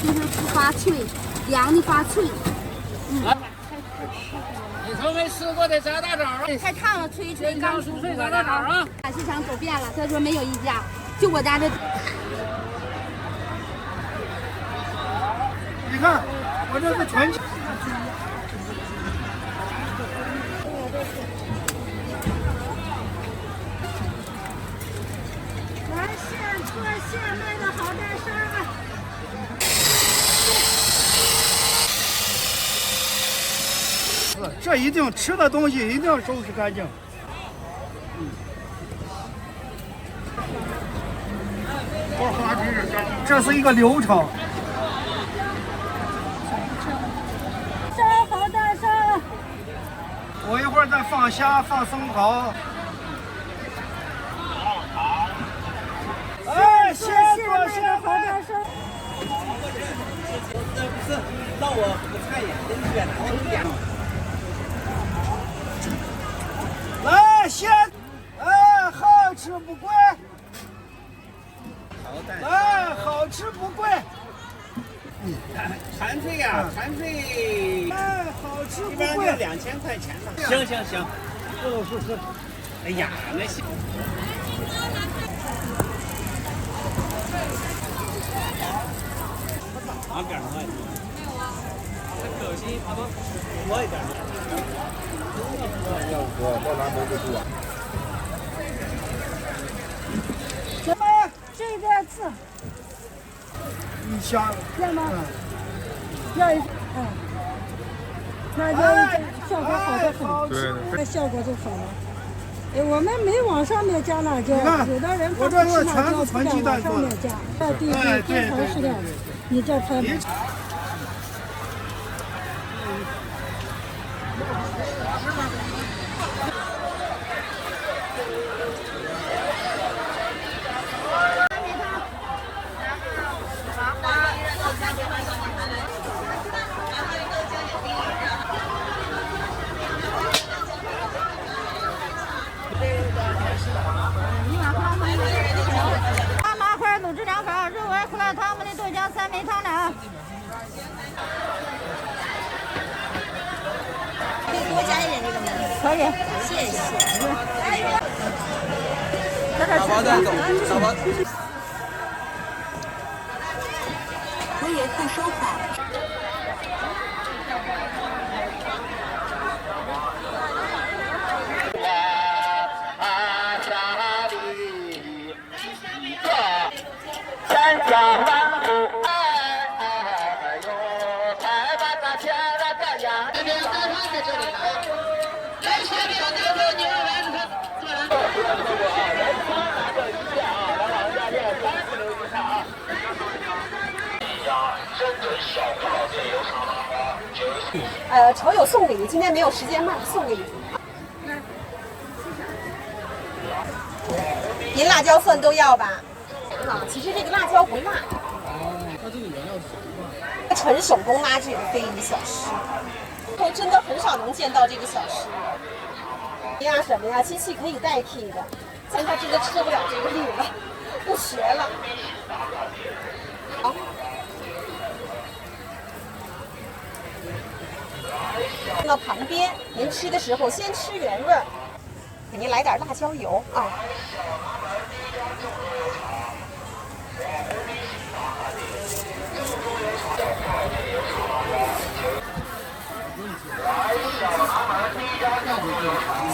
就是不发脆，凉的发脆。你从没吃过的炸大掌，太烫了，吹一吹。鲜香酥脆炸大掌啊！把市场走遍了，他说没有一家，就我家这。你看，我这是全。完现做现卖的好大山啊！这一定吃的东西一定要收拾干净。这是一个流程。山好大山！我一会儿再放虾，放生蚝。哎，先做先好大山！不是让我不看眼，真是远了。来，先，哎，好吃不贵。哎，好吃不贵。馋脆呀，馋脆。哎，好吃不贵。一般就2000块钱呢。行。是。哎呀，那行。哪边儿卖？很可惜，他都多一点。要我到南门就住啊。什么？这个字。一箱。要吗？要一。那就效果好的很。对。那效果就好了。我们没往上面加辣椒，有的人我这是全是纯鸡蛋做的。对，非常适量。你这拍吗？大麻花卤制凉粉，肉丸胡辣汤，焖的豆浆，3枚汤凉。可以多加一点这个吗？可以，谢谢。打包带走，打包。可以。后收款。三家万户，哎呦，才把那钱来这家。这边三团在这里呢。来前面那个牛丸子，丑有送礼，今天没有时间卖，送礼。您辣椒蒜都要吧？啊，其实这个辣椒不辣。它这个原料是什么？纯手工拉制的非遗小吃，都真的很少能见到这个小吃。呀什么呀，机器可以代替的。现在真的吃不了这个力了，不学了。好。放到旁边，您吃的时候先吃原味儿，给您来点辣椒油啊。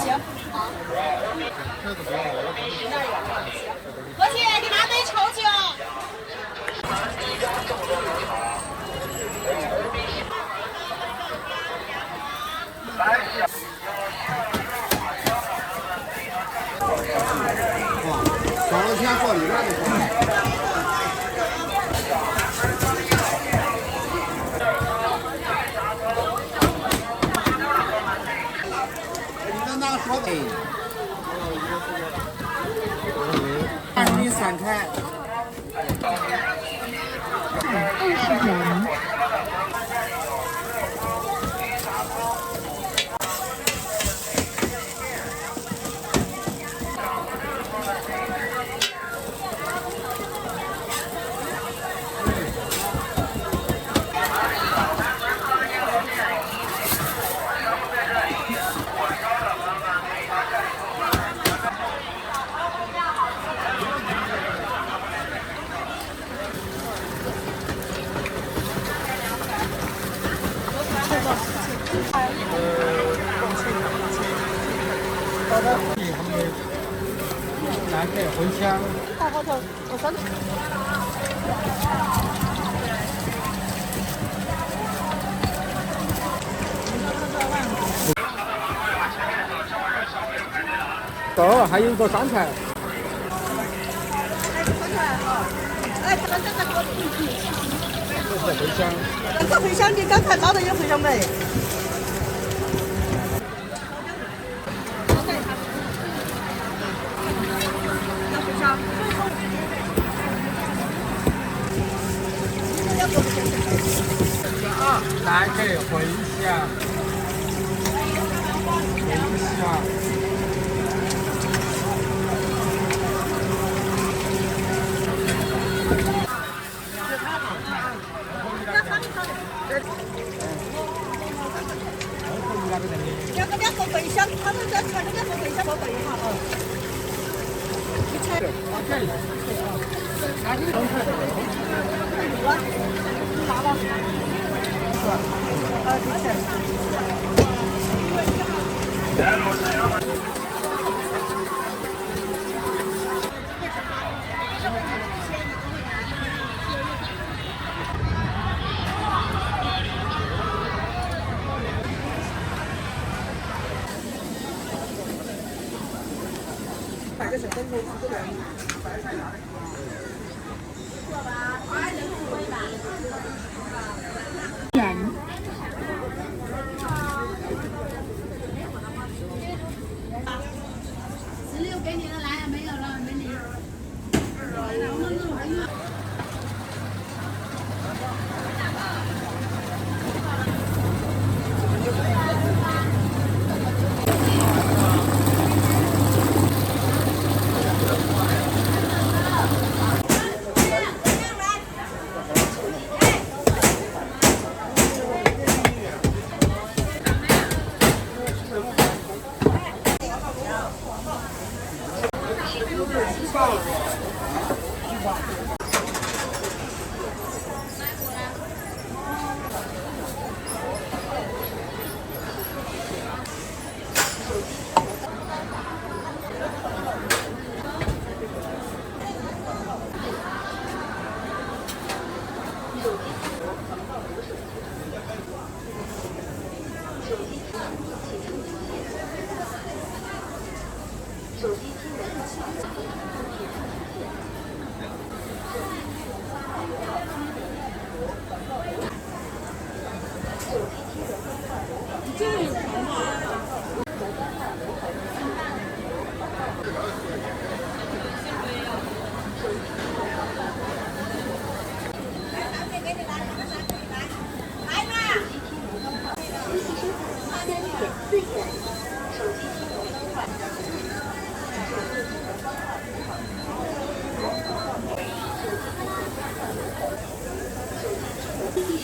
行，好。何姐，你拿杯稠酒。少了钱做里边就行。你能拿说的？让你散开。20元。南北茴香。大后头，我三。哦，还有个酸菜。哎，这个锅里去。这是茴香。这茴香你刚才捞的有茴香没？南北茴香，茴香。两个茴香，他们在传2个茴香，我等一下啊。拿吧。摆个小灯笼，这边。16给你的来没有了，没你。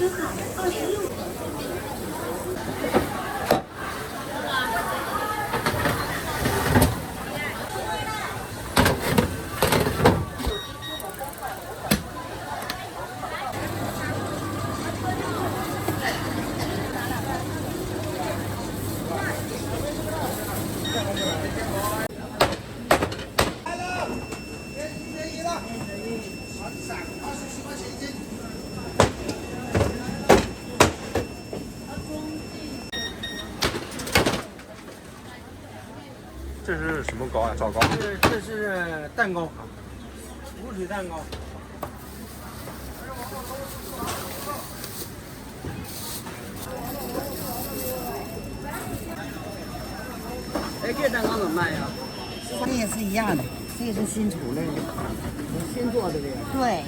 车卡26。这是什么糕啊？枣糕？这是蛋糕，无水蛋糕。哎，这蛋糕怎么卖呀？这也是一样的，这也是新出来的，新做的这个。对。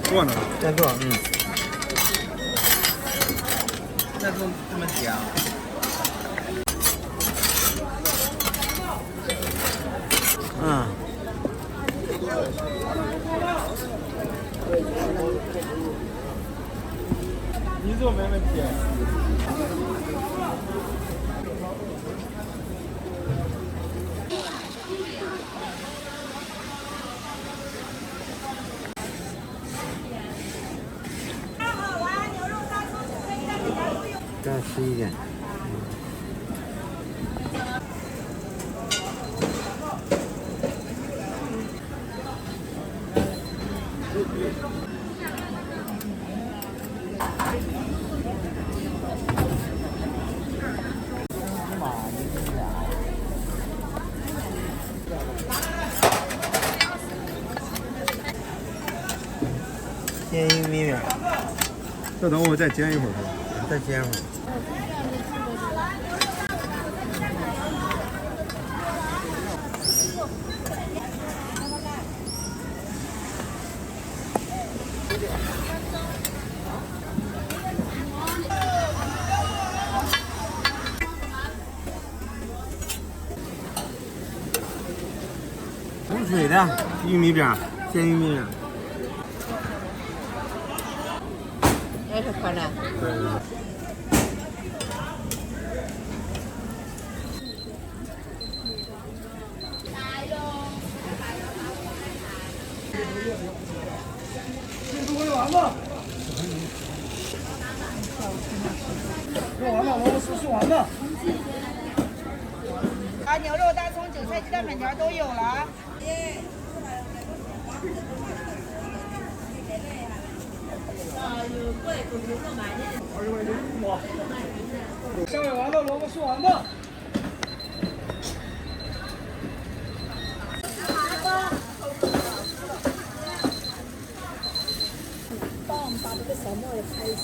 做呢？在做，那做这么挤啊？你做没问题。再吃一点。煎玉米面，这等我再煎一会儿是吧？再煎一会儿。无水的玉米饼，煎玉米饼。这是可乐。对。新猪尾丸子，肉丸子、萝卜丝、素丸子。啊，牛肉、大葱、韭菜、鸡蛋、粉条都有了。香尾丸子、萝卜素丸子。帮我们把这个小沫也拍一下。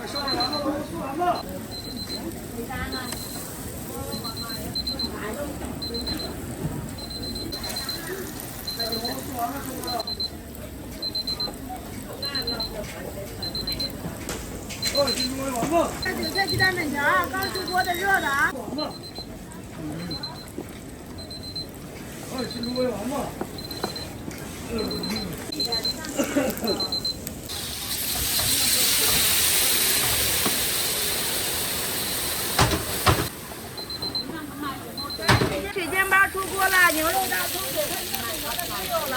香尾丸子、萝卜素丸子。新猪尾丸子。韭菜鸡蛋粉条，刚出锅的热的啊。丸子。新猪尾丸子。水煎包出锅了，牛肉、大葱、韭菜、鸡蛋粉条的都有了。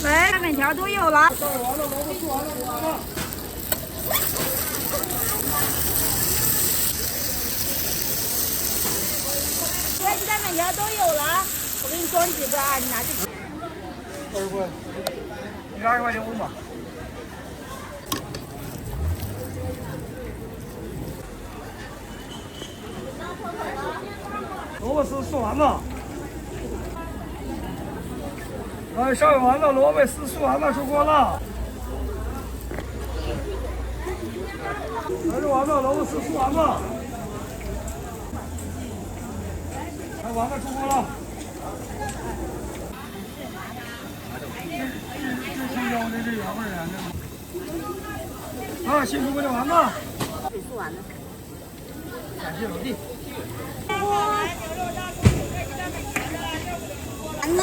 来，蛋粉条都有了。香尾丸子、萝卜素丸子、牛丸子。鸡蛋粉条都有了，我给你装几个啊，你拿去。20块，你20块钱5码。萝卜丝、素丸子。香尾丸子、萝卜丝、素丸子出锅了。肉丸子、萝卜丝、素丸子。丸子出锅了。啊，辛苦我的丸子。水素丸子。感谢老弟。丸子。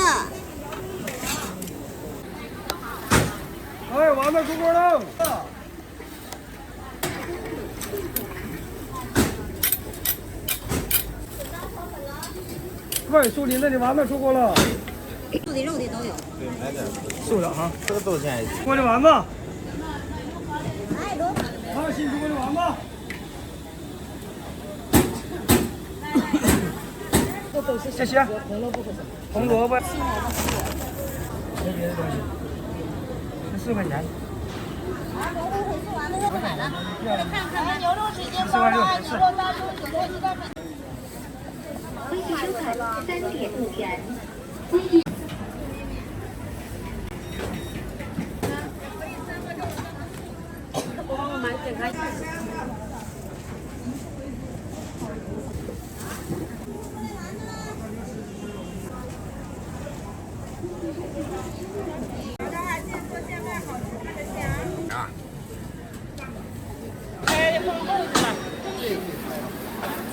哎，丸子出锅喽！快，树林那里丸子出锅了。素的肉的都有。对，买点素的哈，这个多少钱一斤？我的丸子。哎，都。啊，辛苦我的丸子。谢谢。红萝卜。红萝卜。没别的东西。14块钱。肉买了。看看牛肉直接包啊，牛肉大猪9块鸡蛋粉。微信收款3.5元。开封豆是吧？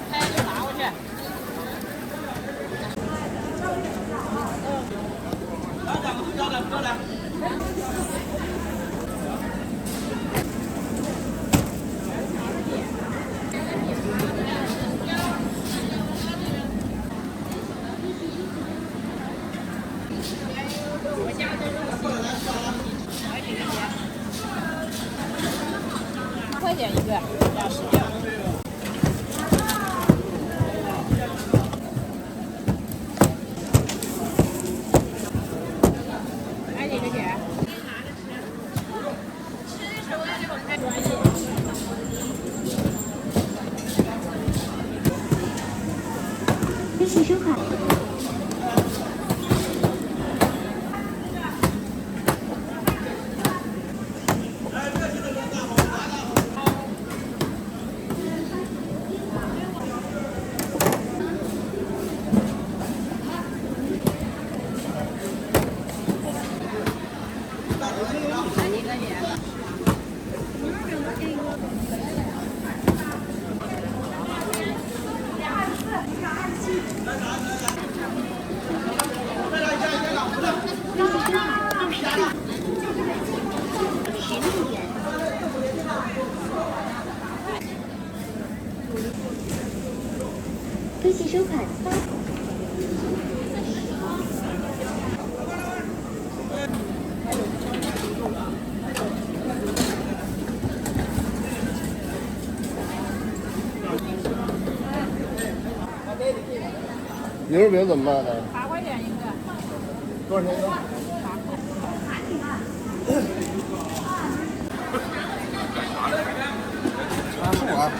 开就拿过去。8块钱一个，加10个。来几个姐？微信收款。微信收款牛肉饼怎么卖的？8块钱一个。多少钱一个？啊，是我。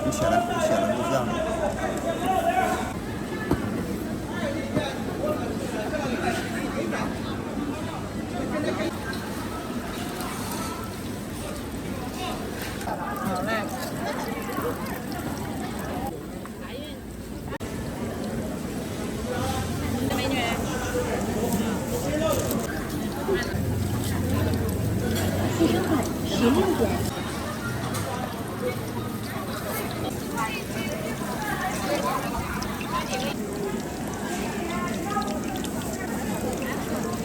你写的不一样。好嘞。美女。微信收款16元。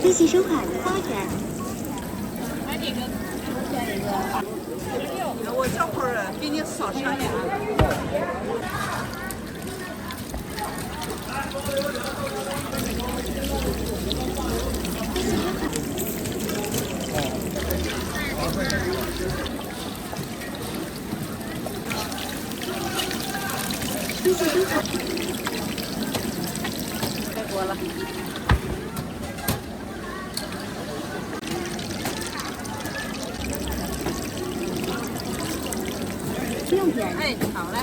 微信收款8元。买几个？5块钱一个。我这会儿比你少10元。微信收款。太多了。6元。哎，好嘞。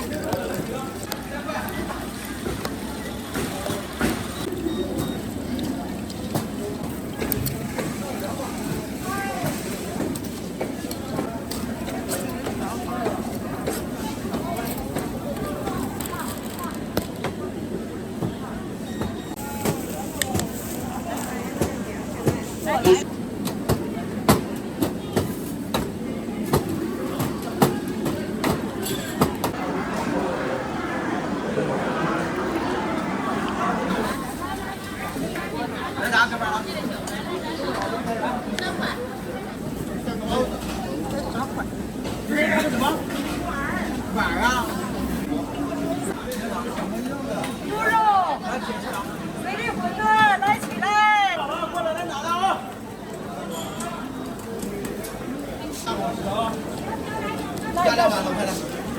加2碗都快了。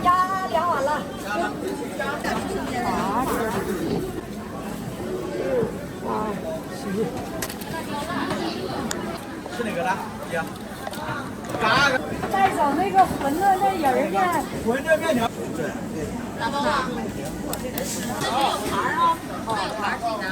加2碗了。是哪个的？姐。再找那个馄饨那人儿呢？馄饨面条。大包啊，这里有盘啊，有盘自己拿。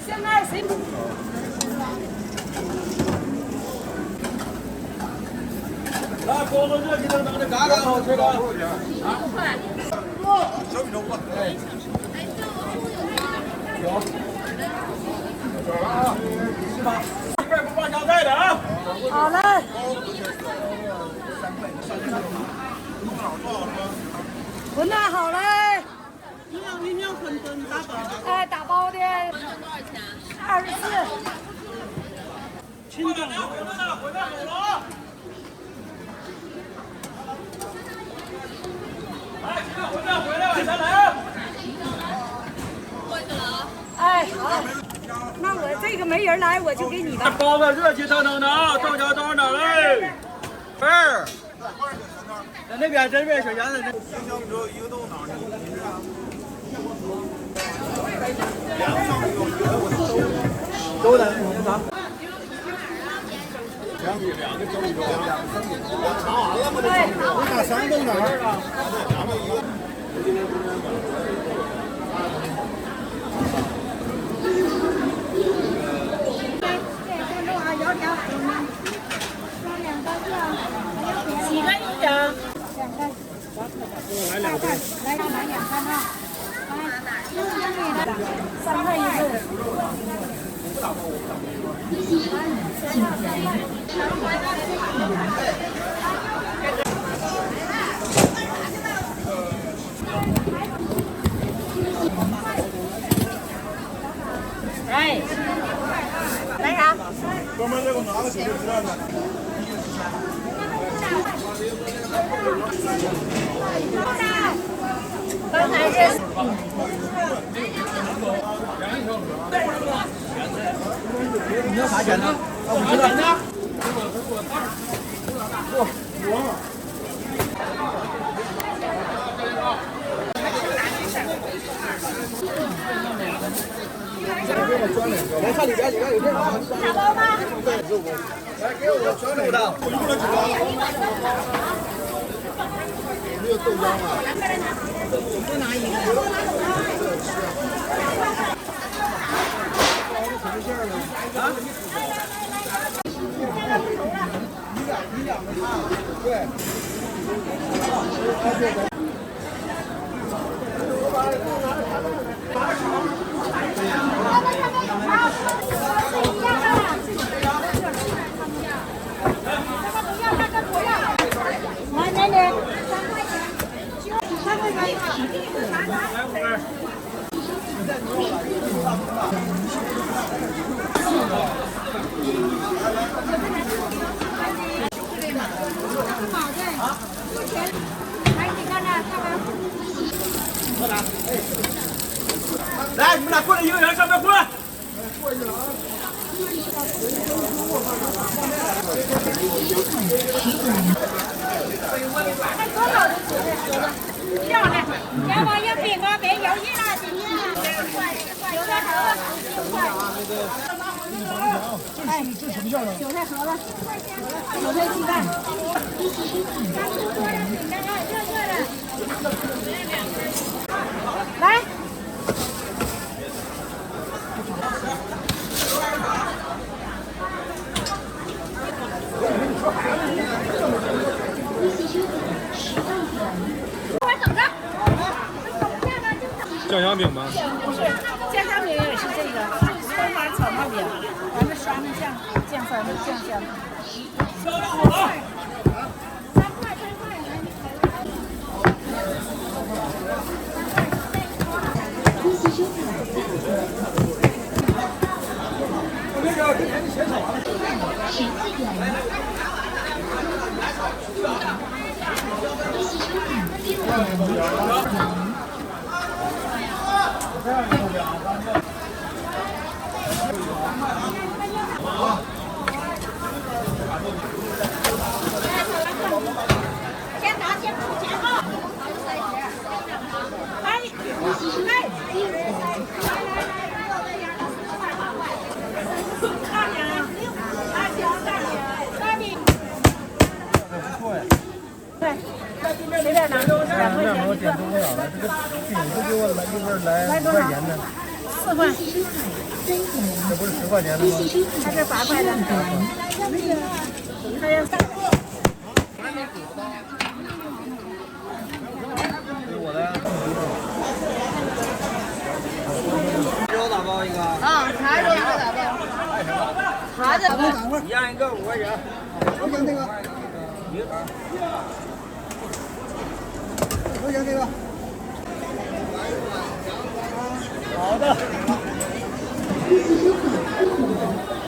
现在谁？那锅子热气腾腾的，嘎嘎好吃的。小米粥不？哎。有。是吧？这边不放香菜的啊。好嘞。馄饨好嘞。一样馄饨打包的。哎，打包的。多少钱24。清蒸的。馄饨走了。来，今天馄饨回来，晚上来。过去了啊。哎，好。那我这个没人来，我就给你吧。包子热气腾腾的啊，豆角到哪嘞？儿。在那边，这边小圆子。小米粥一个豆脑，都的，啥？2个小米粥，查完了吗？你把3个豆哪儿？咱们一个。几个一瓶？来2份。来2份啊！3块1份。哎，来啥？哥们儿，这给我拿个手机支架子。刚才是。你要啥钱呢？50的。来看里边有这个。打包吗？来给我全卤的。我用了几个？没有豆浆啊。再拿一个。啊？你两个啊？对。来，奶奶。来，你们俩过来一个人，上边过来。过去了啊。漂亮，要不要饼啊？别犹豫了，姐姐。韭菜盒子6块。哎，这什么馅的？韭菜盒子，韭菜鸡蛋。热的。来。酱香饼吗？不是，酱香饼点，咱们刷那酱色那酱香。先拿先付钱啊！随便拿。那我点多少了？这个饼子给我来一份来5块钱的。4块。这不是10块钱的吗？它是8块的。它要3个。给我的。肉打包一个。啊，茶肉1个打包。茶的。一样一个5块钱。我想这个。我想这个。好的。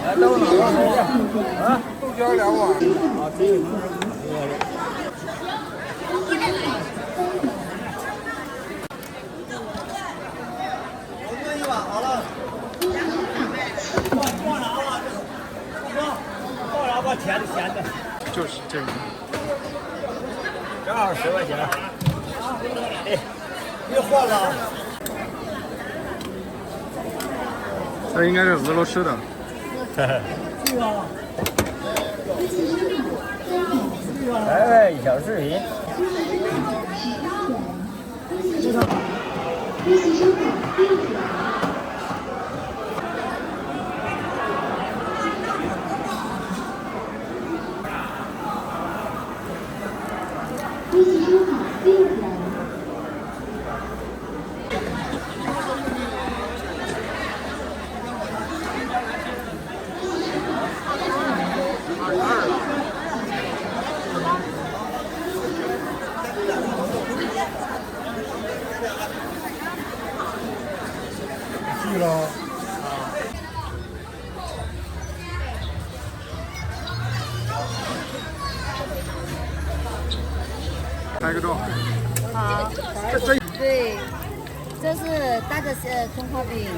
来，豆哪个？啊，豆角2碗。啊，这个。我炖1碗好了。爆啥吧，甜的咸的。就是这个。正好10块钱。哎，别换了。这应该是俄罗斯的。哎，小视频。去了。拍个照。好。对，这是大的葱花饼。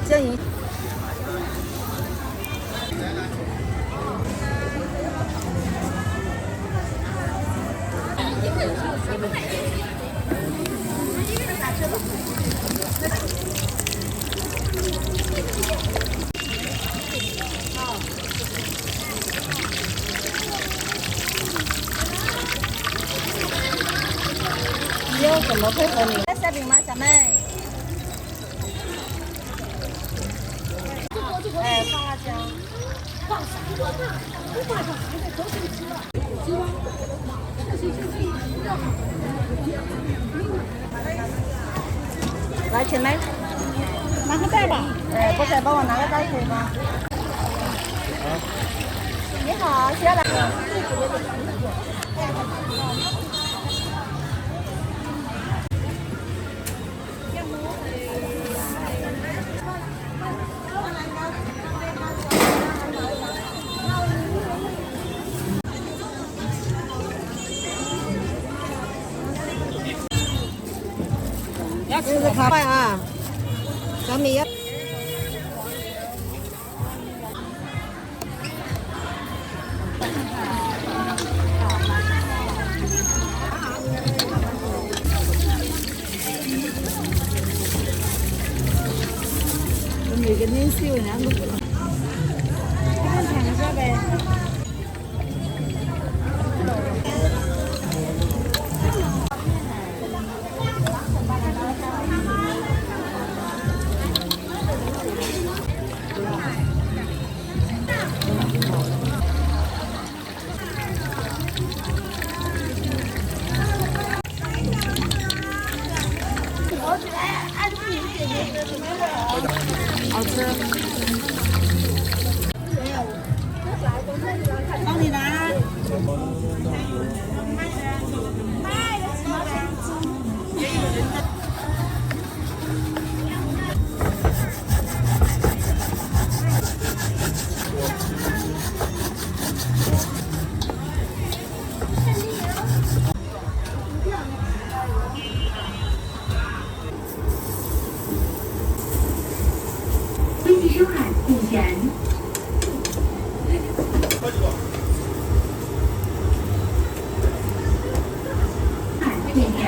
酱油。你要怎么配合你？要馅饼吗，小妹？哎，放辣椒。放啥？不放上还得都是吃了。来，姐妹，拿个袋吧。哎，不是，帮我拿个袋可以吗？你好，需要哪个？这是卡块啊，小米要。面少两个，看尝一下呗。好吃。帮你拿。微信收看共选。看店员。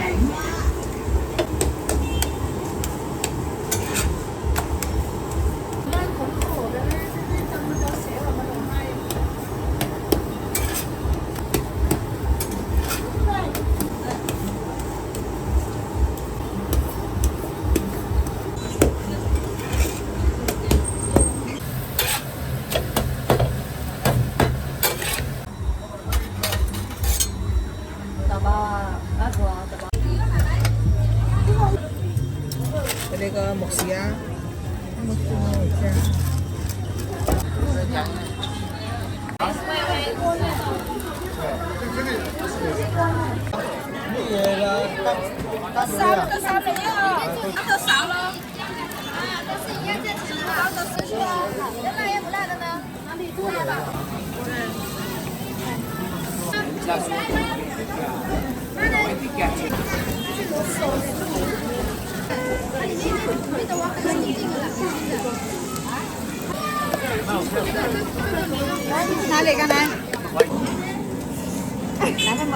那个木须啊，木须木须。都烧了没有？都烧了。都是一样在吃的，都是说有辣有不辣的呢？哪里不辣吧？哪里个呢？来吧嘛。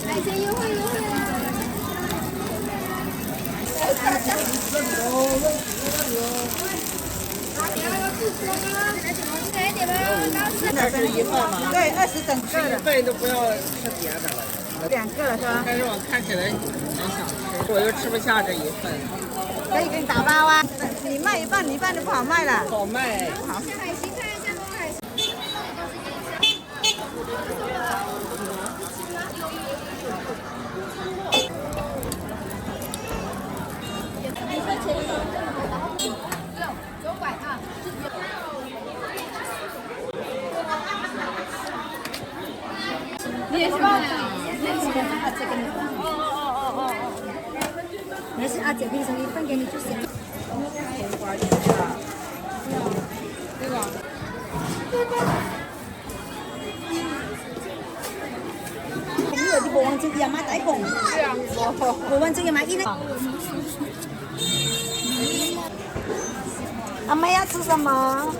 海鲜优惠啦！2份一份嘛？对，20整个的。份都不要吃别的了。2个了是吧？但是我看起来很想吃，我又吃不下这一份。可以给你打包啊！你卖一半，你一半就不好卖了。好卖。好。海星看一下吗？海星。900啊！你也是吗？这个你。没事啊，姐平时一份给你就行。对吧？你有的不忘记要买带pom对啊，不忘记要买一呢。阿妹要吃什么？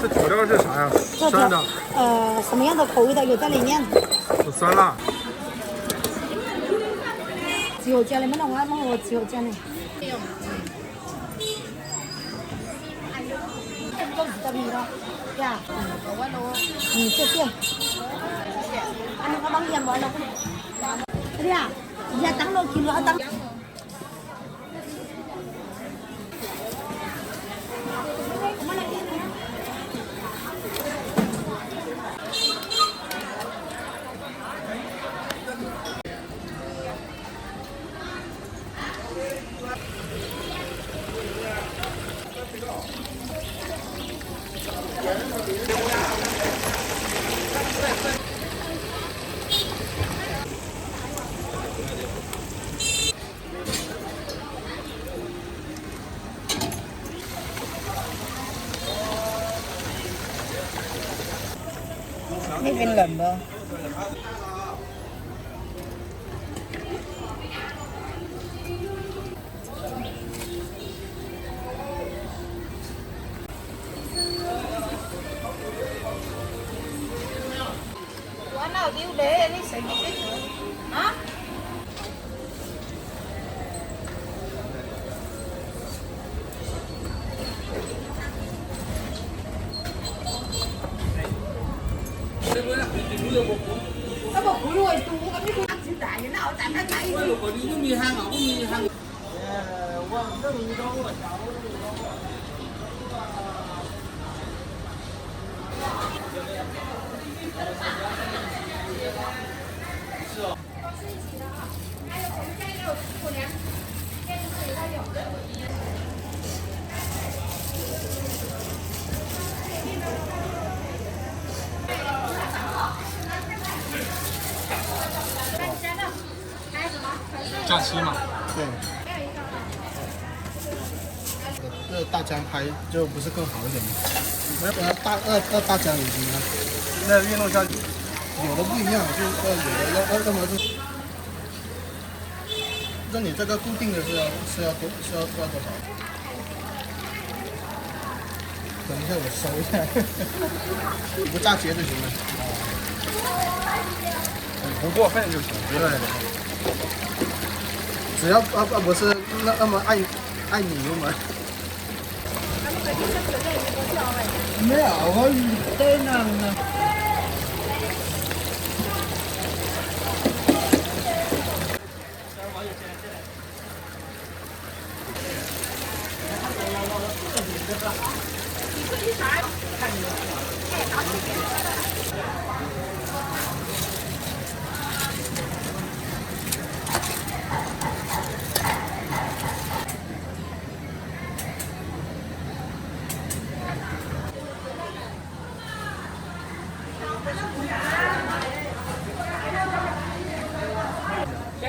这调料是啥呀？酸的。什么样的口味的有在里面？是酸辣。只有加你们的话，我只有加呢。呀，谢谢。我帮你买了。对呀。一下当了几了当。那边冷吗？我老丢嘞，你谁啊？假期嘛。对。这大疆拍就不是更好一点吗？大疆引擎啊。那运动相机有的不一样，就有的要么就，那你这个固定的是要多少？等一下我搜一下，不炸街就行了。不过分就行。对。只要不是那么爱你油门。没有，我在那呢。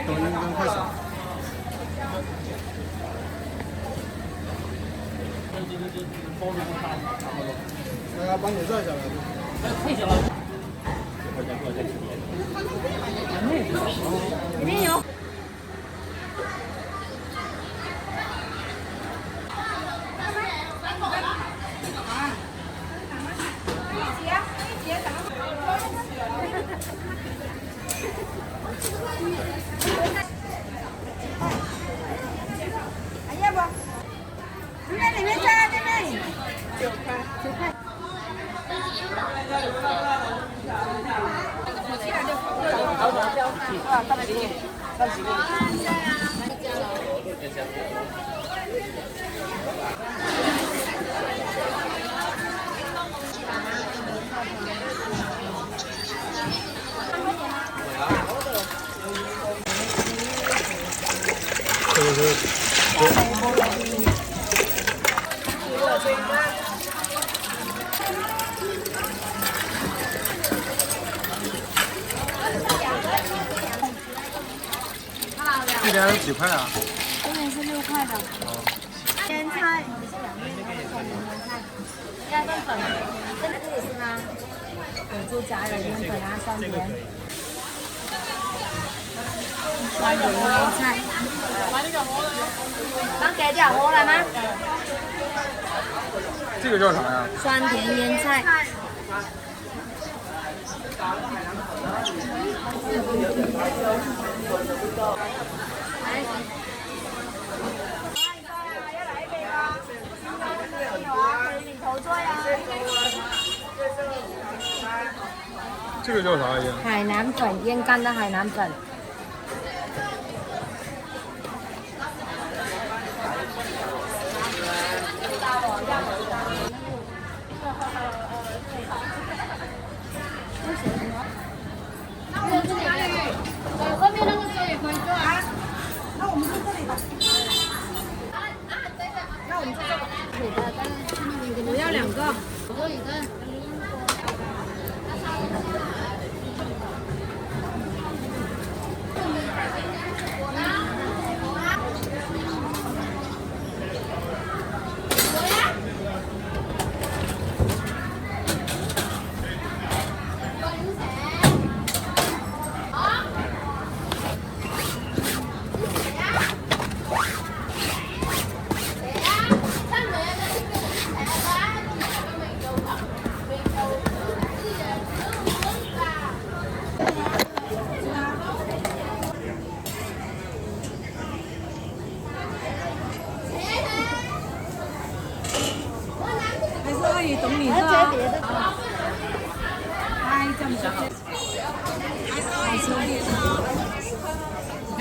抖音跟快手。来，帮你热一下来。退下了。里面有。哎呀不，里面在这边，9块，9块。这个是。这边是几块啊？这边是6块的。腌菜，2份粉，这个也是吗？有猪杂有腌粉啊，酸甜。酸甜腌菜。刚给点锅了吗？这个叫啥呀？酸甜腌菜。这个叫啥呀？海南粉，腌干的海南粉。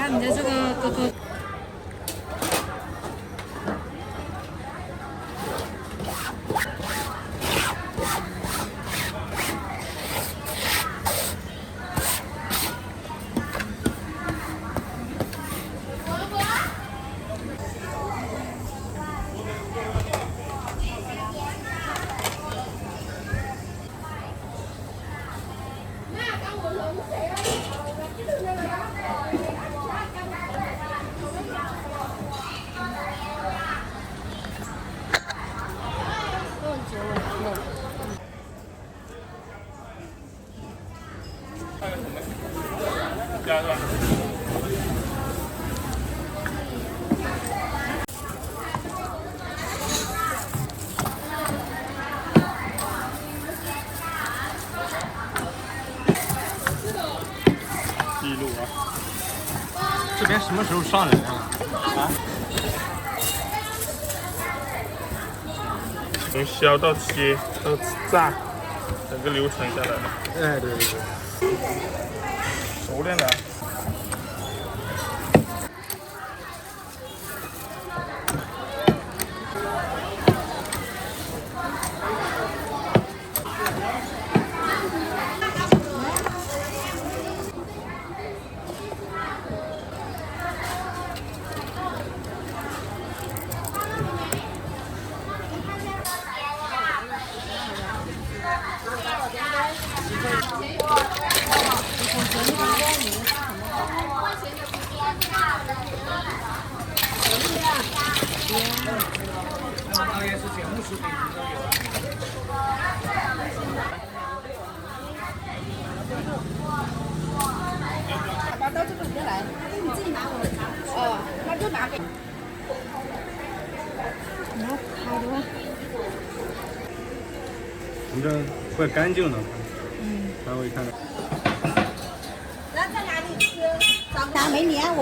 看你的这个哥哥。记录啊！这边什么时候上人啊？啊？从削到切到炸，整个流程下来了。哎，对对对，熟练的。大概是节目视频都有。把刀这个别来，你自己拿回来。哦，那就拿给。拿好多。反正怪干净的。然后一看。那在哪里吃？拿没粘我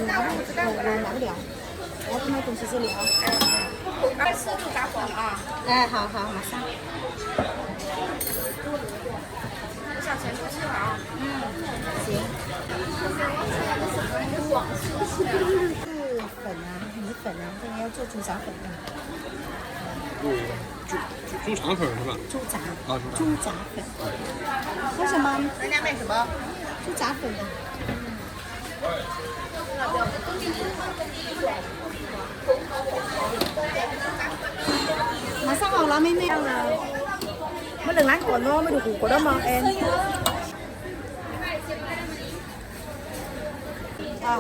拿不了，我要买东西这里啊。24度打火啊！哎，好，马上。我想全部吃完啊。行。是粉啊，米粉啊，这个要做猪杂粉的。猪肠粉是吧？猪杂。啊，猪杂粉。为什么？人家卖什么？猪杂粉的。Mà sao họ làm mấy ăn là mới đừng láng của nó mới được củ của đó mà em. À.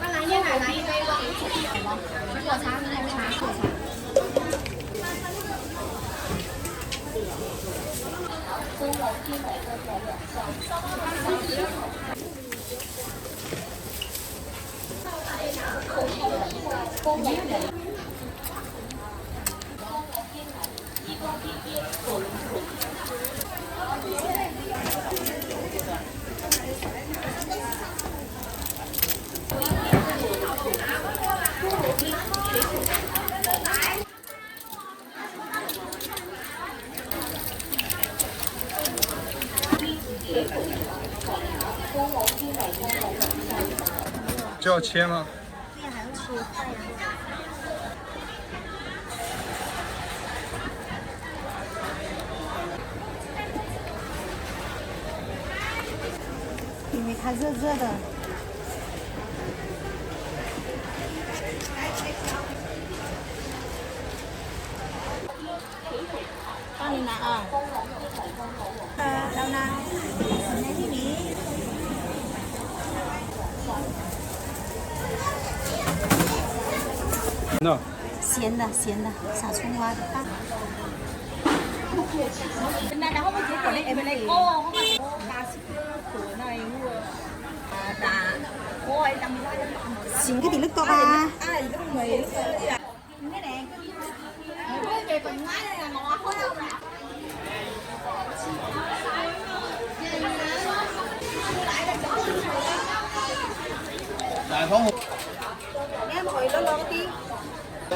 Cái này là cái đây luôn. Của sáng cái này của sáng.这要切吗？对，还要切菜呀。因为它热热的。帮你拿啊。老衲，来这里。那。咸的，撒葱花的。那然后我结果呢？哎，不嘞。哦，xin cái thì lúc to ba. Cái này. Về phần máy này là ngọt quá không nè. Đại phóng một. Nghe mọi người lo lo tí. 椰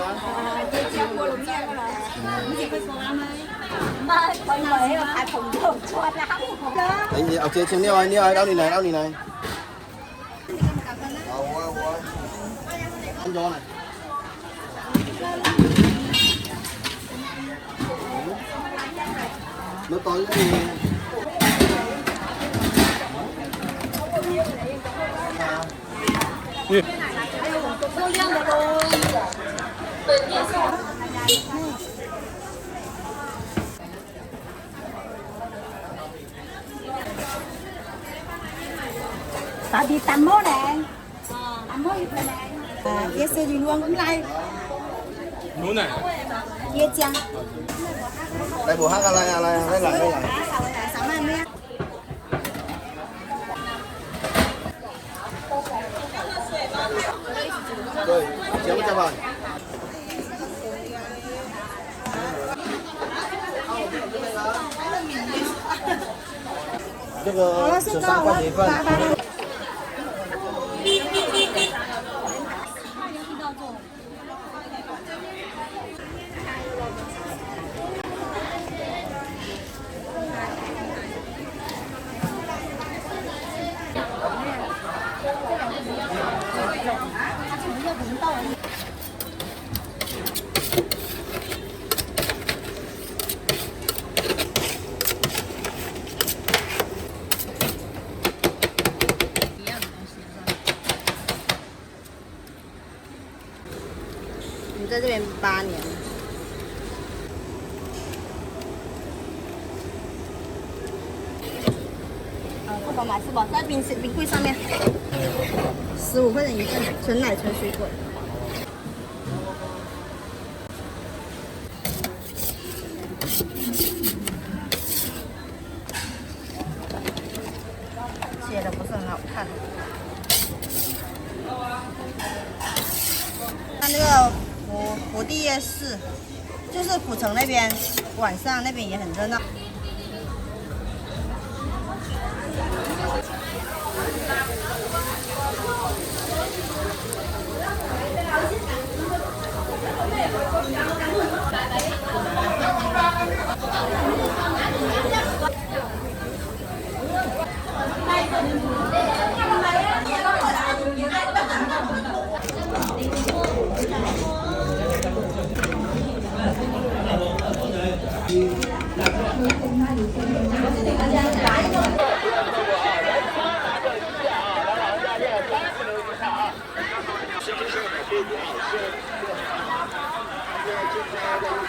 浆菠萝面过来，你这个说吗？妈，可以没有太红头，做得好红的。哎，เอาเจ๊ชิมนี่ไว้นี่ไว้เอานี่ไหนเอานี่ไหน我安裝嚟。nó tối cái gì够亮的喽。Tại vì tầm mốt nè. Tầm mốt như thế này.椰丝鱼luôn cũng来。牛奶。椰浆。đây bộ hátอะไรđây là rồi chiếm 100 这个13块钱一份。你在这边8年。不管买是吧？在冰柜上面，15块钱一份，纯奶纯水果。写的不是很好看。看这个福地夜市，就是浦城那边，晚上那边也很热闹。是